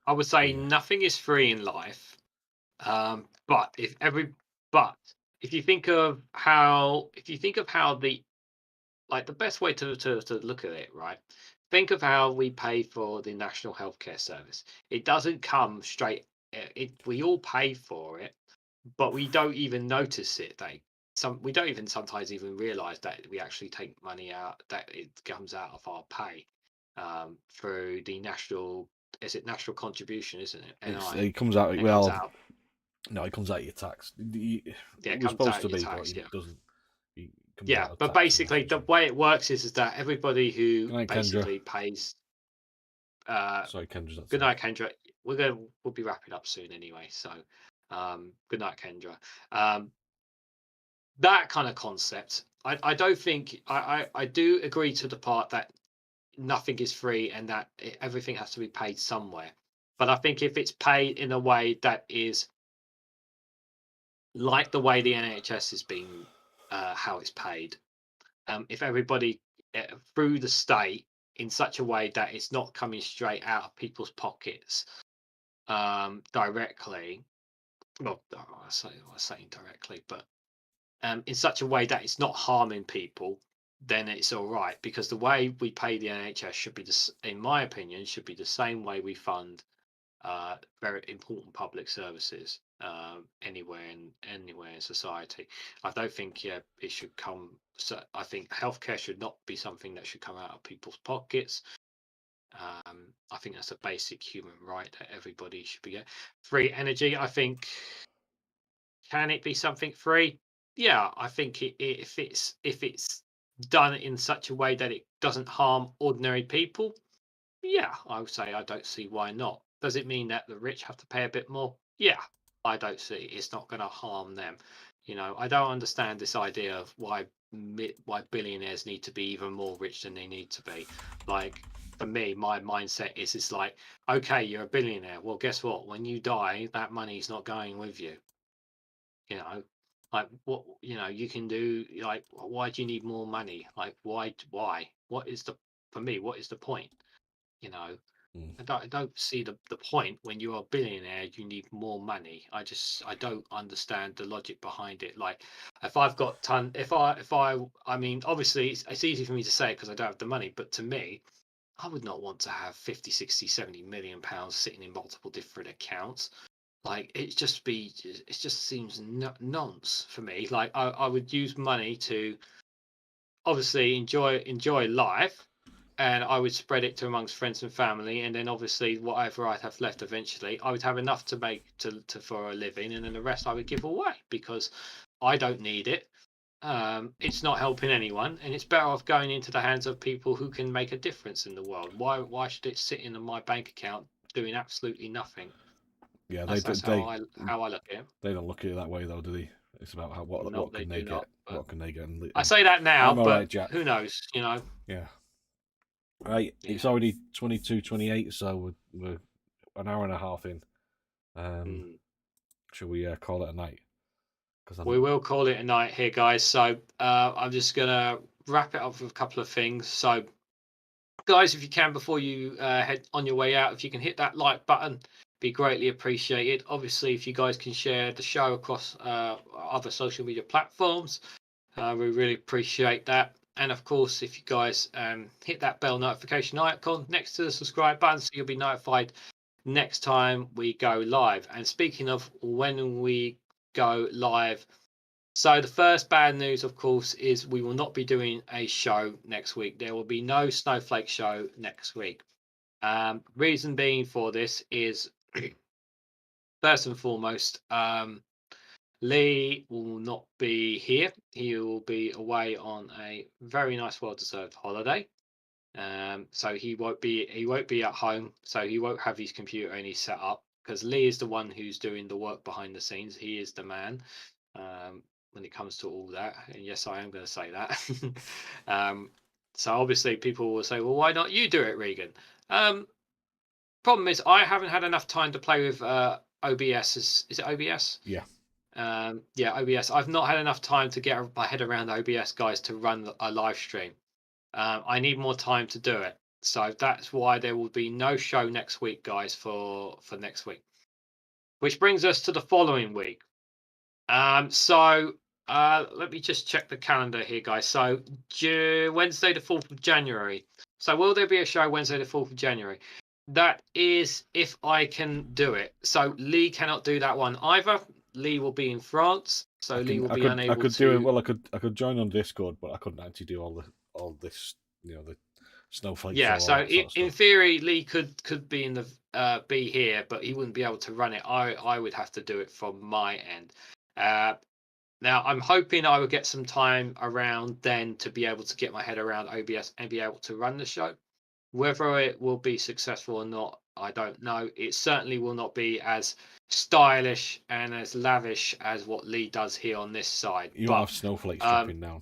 I would say nothing is free in life. But if you think of how the best way to look at it, right? Think of how we pay for the National Healthcare Service. It doesn't come straight. We all pay for it, but we don't even notice it. We don't even sometimes even realize that we actually take money out, that it comes out of our pay through the national. Is it national contribution? Isn't it? It comes out. No, it comes out of your tax. It was comes supposed out to your be, tax, but it doesn't. Yeah, but basically the way it works is that everybody who basically pays. Sorry, Kendra's not. Good night, Kendra. We'll be wrapping up soon anyway. So, good night, Kendra. That kind of concept. I don't think I do agree to the part that nothing is free and that everything has to be paid somewhere. But I think if it's paid in a way that is like the way the NHS is being how it's paid, if everybody through the state in such a way that it's not coming straight out of people's pockets directly, well, I was saying directly, but in such a way that it's not harming people, then it's all right, because the way we pay the NHS should be, in my opinion, should be the same way we fund very important public services anywhere in society. I don't think it should come. So I think healthcare should not be something that should come out of people's pockets. I think that's a basic human right that everybody should be getting. Free energy, I think, can it be something free? Yeah, I think if it's done in such a way that it doesn't harm ordinary people, yeah, I would say I don't see why not. Does it mean that the rich have to pay a bit more? Yeah, I don't see. It's not going to harm them. You know, I don't understand this idea of why billionaires need to be even more rich than they need to be. Like, for me, my mindset is it's like, okay, you're a billionaire. Well, guess what? When you die, that money's not going with you. You know, like what you can do. Like, why do you need more money? Like, why? What is the for me? What is the point? You know, Mm. I don't see the point when you're a billionaire, you need more money. I don't understand the logic behind it. Like, if I've got I mean, obviously it's easy for me to say it because I don't have the money, but to me, I would not want to have 50, 60, 70 million pounds sitting in multiple different accounts. Like, it just seems nonce for me. Like, I would use money to obviously enjoy life, and I would spread it to amongst friends and family, and then obviously whatever I'd have left eventually, I would have enough to make to for a living, and then the rest I would give away because I don't need it. It's not helping anyone, and it's better off going into the hands of people who can make a difference in the world. Why should it sit in my bank account doing absolutely nothing? Yeah, That's how I look at it. they don't look at it that way though, do they? It's about how No, what they can they do not. get, But what can they get. I say that now, I'm all but right, Jack. who knows? You know. Yeah. Right, Yeah. it's already 22:28, so we're an hour and a half in. Should we call it a night? We will call it a night here, guys. So I'm just gonna wrap it up with a couple of things. So, guys, if you can, before you head on your way out, if you can hit that like button, be greatly appreciated. Obviously, if you guys can share the show across other social media platforms, we really appreciate that. And of course, if you guys hit that bell notification icon next to the subscribe button, so you'll be notified next time we go live. And speaking of when we go live, so the first bad news, of course, is we will not be doing a show next week. There will be no Snowflake Show next week. Reason being for this is, first and foremost, Lee will not be here. He will be away on a very nice, well-deserved holiday. So he won't be at home. So he won't have his computer and his setup, because Lee is the one who's doing the work behind the scenes. He is the man when it comes to all that. And yes, I am going to say that. So obviously people will say, well, why not you do it, Regan? Problem is, I haven't had enough time to play with OBS. Is it OBS? Yeah. Yeah, OBS. I've not had enough time to get my head around OBS, guys, to run a live stream. I need more time to do it. So that's why there will be no show next week, guys, for next week. Which brings us to the following week. So let me just check the calendar here, guys. So Wednesday the 4th of January. So will there be a show Wednesday the 4th of January? That is if I can do it. So Lee cannot do that one either. Lee will be in France, so Lee will be unable I could to. do it. Well, I could join on Discord, but I couldn't actually do all this. You know, the Snowflake Yeah, Show. so all that sort of in stuff. theory, Lee could be in the be here, but he wouldn't be able to run it. I would have to do it from my end. Now I'm hoping I will get some time around then to be able to get my head around OBS and be able to run the show. Whether it will be successful or not, I don't know. It certainly will not be as stylish and as lavish as what Lee does here on this side. You but won't have snowflakes dropping down.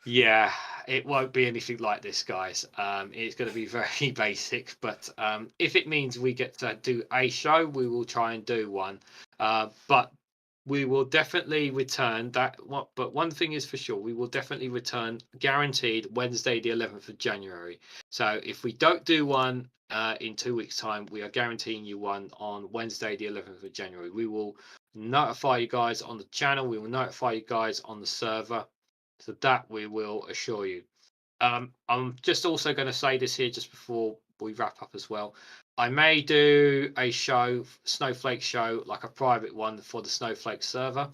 yeah, it won't be anything like this, guys. It's going to be very basic, but if it means we get to do a show, we will try and do one. But we will definitely return but one thing is for sure, we will definitely return, guaranteed, Wednesday the 11th of January. So if we don't do one in 2 weeks' time, we are guaranteeing you one on Wednesday the 11th of January. We will notify you guys on the channel. We will notify you guys on the server. So that we will assure you. I'm just also going to say this here just before we wrap up as well. I may do a show, Snowflake Show, like a private one for the Snowflake server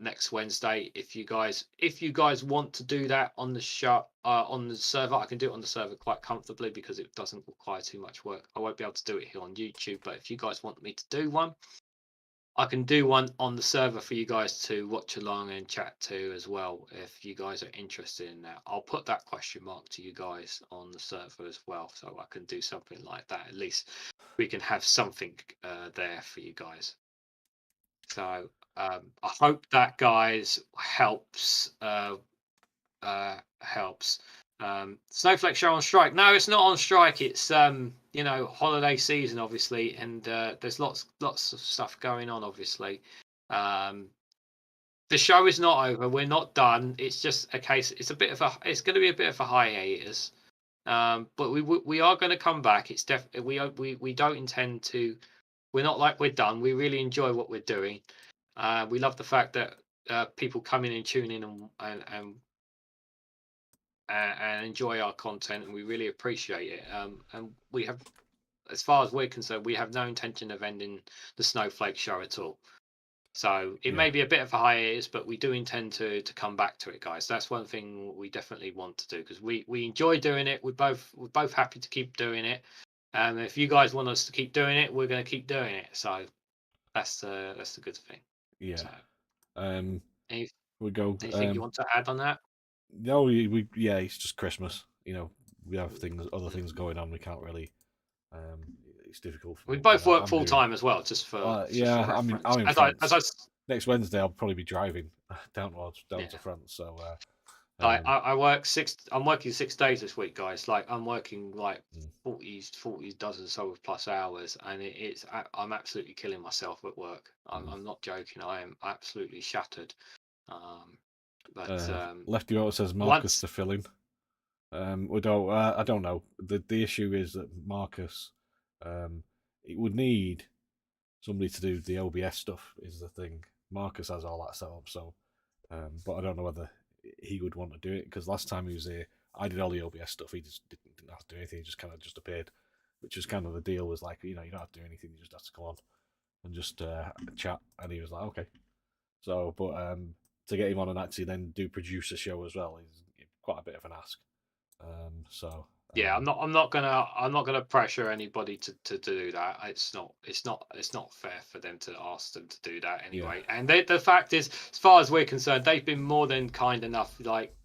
next Wednesday. If you guys want to do that on the show, on the server, I can do it on the server quite comfortably because it doesn't require too much work. I won't be able to do it here on YouTube, but if you guys want me to do one, I can do one on the server for you guys to watch along and chat to as well. If you guys are interested in that, I'll put that question mark to you guys on the server as well. So I can do something like that. At least we can have something there for you guys. So I hope that, guys, helps. Helps. Snowflake Show on strike? No, it's not on strike. It's holiday season, obviously, and there's lots of stuff going on, obviously. The show is not over. We're not done. It's just a case. It's going to be a bit of a hiatus. But we are going to come back. It's definitely we don't intend to. We're not like we're done. We really enjoy what we're doing. We love the fact that people come in and tune in and enjoy our content, and we really appreciate it. And we have, as far as we're concerned, we have no intention of ending the Snowflake Show at all. So it may be a bit of a hiatus, but we do intend to come back to it, guys. That's one thing we definitely want to do, because we enjoy doing it. We're both happy to keep doing it. If you guys want us to keep doing it, we're going to keep doing it. So that's the good thing. Yeah. So, we go. Anything you want to add on that? No, it's just Christmas. We have other things going on. We can't really. It's difficult. For We me, both but work full time as well, just for I'm in France. Next Wednesday, I'll probably be driving down to France. So I work I'm working 6 days this week, guys. Like, I'm working like 40 dozen so plus hours, and I'm absolutely killing myself at work. I'm not joking. I am absolutely shattered. Lefty Auto says Marcus to fill in. I don't know. The issue is that Marcus, it would need somebody to do the OBS stuff. Is the thing. Marcus has all that set up, so but I don't know whether he would want to do it, because last time he was here, I did all the OBS stuff. He just didn't have to do anything. He just kind of just appeared, which was kind of the deal. Was like, you don't have to do anything. You just have to come on and just chat. And he was like, okay. So, but to get him on and actually then do produce a show as well is quite a bit of an ask. I'm not gonna pressure anybody to do that. It's not fair for them to ask them to do that anyway. And the fact is, as far as we're concerned, they've been more than kind enough. Like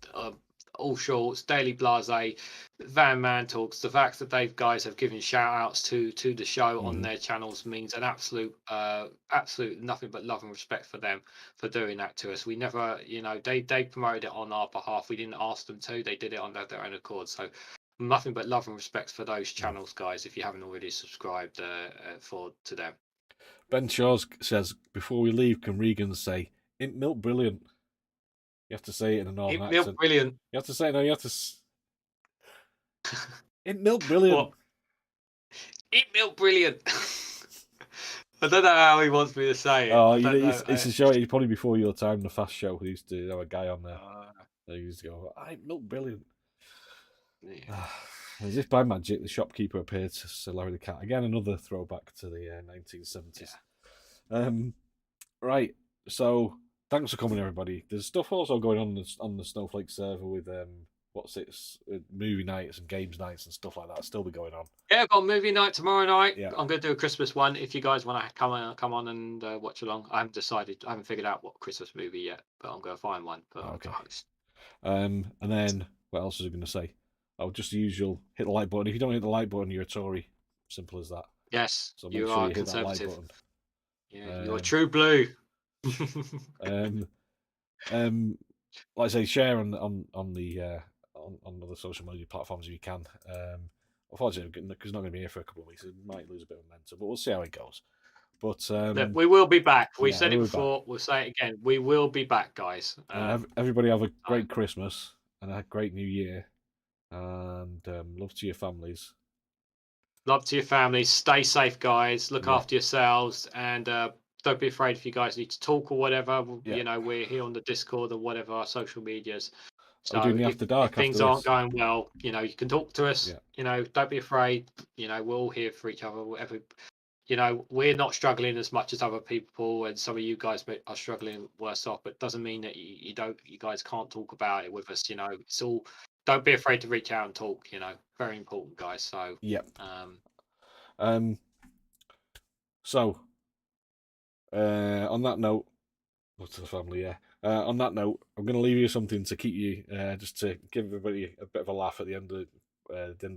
All Shorts, Daily Blase, Van Man Talks. The fact that they guys have given shout outs to the show on their channels means an absolute nothing but love and respect for them for doing that to us. We never, they promoted it on our behalf. We didn't ask them to. They did it on their own accord. So nothing but love and respect for those channels, guys. If you haven't already subscribed to them. Ben Shaws says, before we leave, can Regan say "Int Milk Brilliant"? You have to say it in a northern accent. Milk Brilliant. You have to say Int Milk Brilliant. What? Eat Milk Brilliant. I don't know how he wants me to say it. Oh, it's a show. It's probably before your time. The Fast Show. We used to have a guy on there. They used to go, "Int Milk Brilliant." Yeah. As if by magic, the shopkeeper appeared to Sir Larry the Cat. Again, another throwback to the 1970s. Yeah. Right. So, thanks for coming, everybody. There's stuff also going on the Snowflake server with movie nights and games nights and stuff like that. Still be going on. Yeah, I've got movie night tomorrow night. Yeah. I'm going to do a Christmas one. If you guys want to come on and watch along, I haven't decided. I haven't figured out what Christmas movie yet, but I'm going to find one. Okay. And then what else was I going to say? Oh, just the usual. Hit the like button. If you don't hit the like button, you're a Tory. Simple as that. Yes, So make you sure are you hit that like conservative. button. Yeah, you're true blue. Like I say, share on the on other social media platforms if you can. Unfortunately, because not going to be here for a couple of weeks, it might lose a bit of momentum, but we'll see how it goes. But Look, we will be back. We said it before. We'll say it again. We will be back, guys. Everybody have a great Christmas and a great New Year, and love to your families. Love to your families. Stay safe, guys. Look after yourselves, and don't be afraid if you guys need to talk or whatever. Yeah. We're here on the Discord or whatever, our social medias. So doing the After Dark if things after aren't this. going well, you can talk to us. Yeah. Don't be afraid. We're all here for each other. Whatever. We're not struggling as much as other people, and some of you guys are struggling worse off. But it doesn't mean that you guys can't talk about it with us. It's all. Don't be afraid to reach out and talk. Very important, guys. So yep. So on that note, to the family, yeah. On that note, I'm going to leave you something to keep you, just to give everybody a bit of a laugh at the end of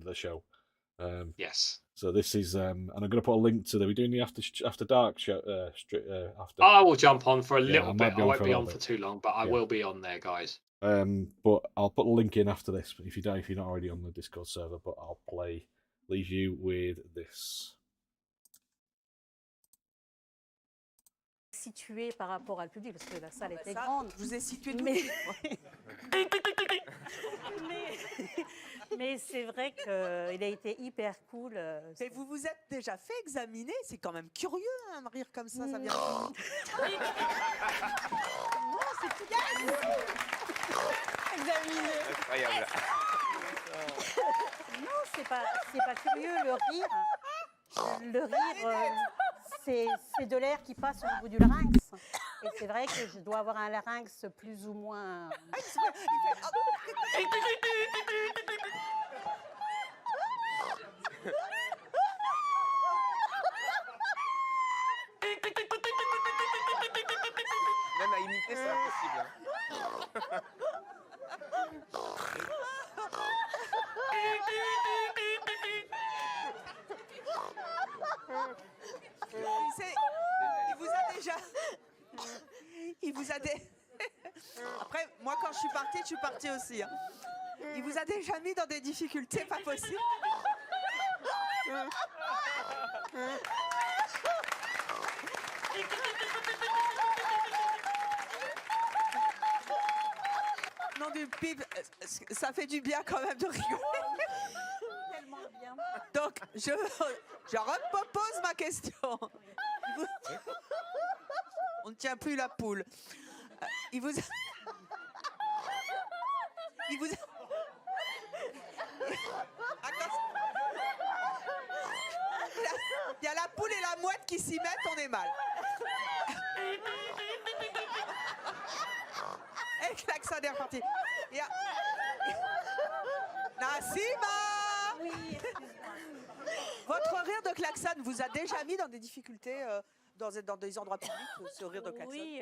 the show. Yes. So this is, and I'm going to put a link to the. We're doing the after dark show. After. I will jump on for a little I bit. might be I on won't for a be little on for bit. too long, but I Yeah. will be on there, guys. But I'll put a link in after this if you're not already on the Discord server. But I'll leave you with this. Situé par rapport au public, parce que la salle était Ça, grande. je vous ai situé tout de Mais, suite. mais c'est vrai qu'il a été hyper cool. Mais vous vous êtes déjà fait examiner, c'est quand même curieux hein, de rire comme ça vient. Non, c'est tout examiné. Incroyable. Non, c'est pas curieux, le rire. Le rire, c'est de l'air qui passe au niveau du larynx. Et c'est vrai que je dois avoir un larynx plus ou moins. Même à imiter, c'est impossible. Il vous a déjà. Après, moi, quand je suis partie aussi. Hein. Il vous a déjà mis dans des difficultés pas possibles. Non, du pib, ça fait du bien quand même de rigoler. Tellement bien. Donc, je repose ma question. On ne tient plus la poule. Il vous a... Attention. Il y a la poule et la mouette qui s'y mettent, on est mal. Et klaxon est reparti. Nassima! Oui, excuse-moi. Votre rire de klaxon vous a déjà mis dans des difficultés dans des endroits publics, ce rire de klaxon? Oui,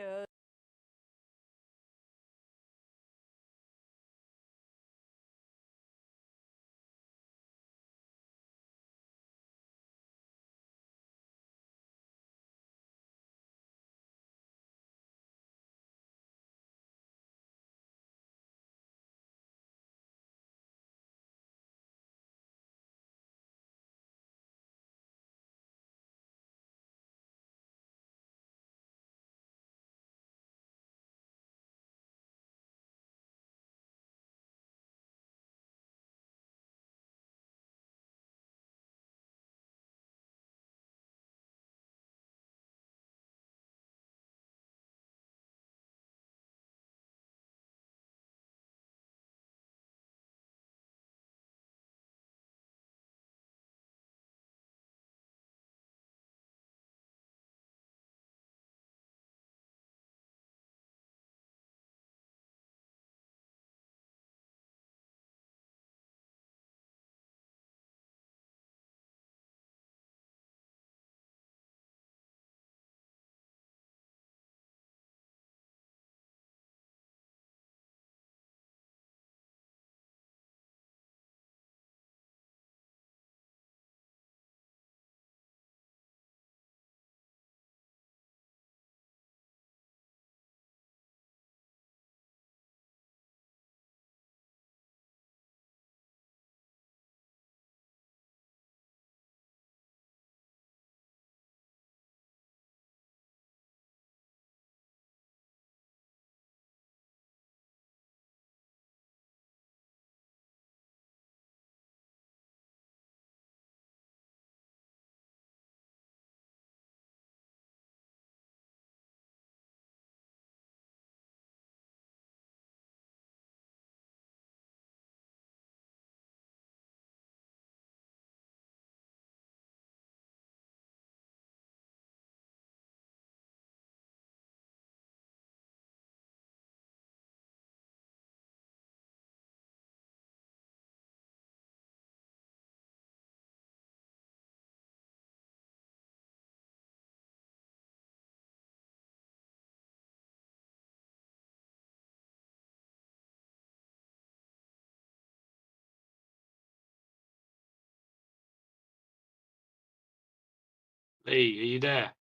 Lee, are you there?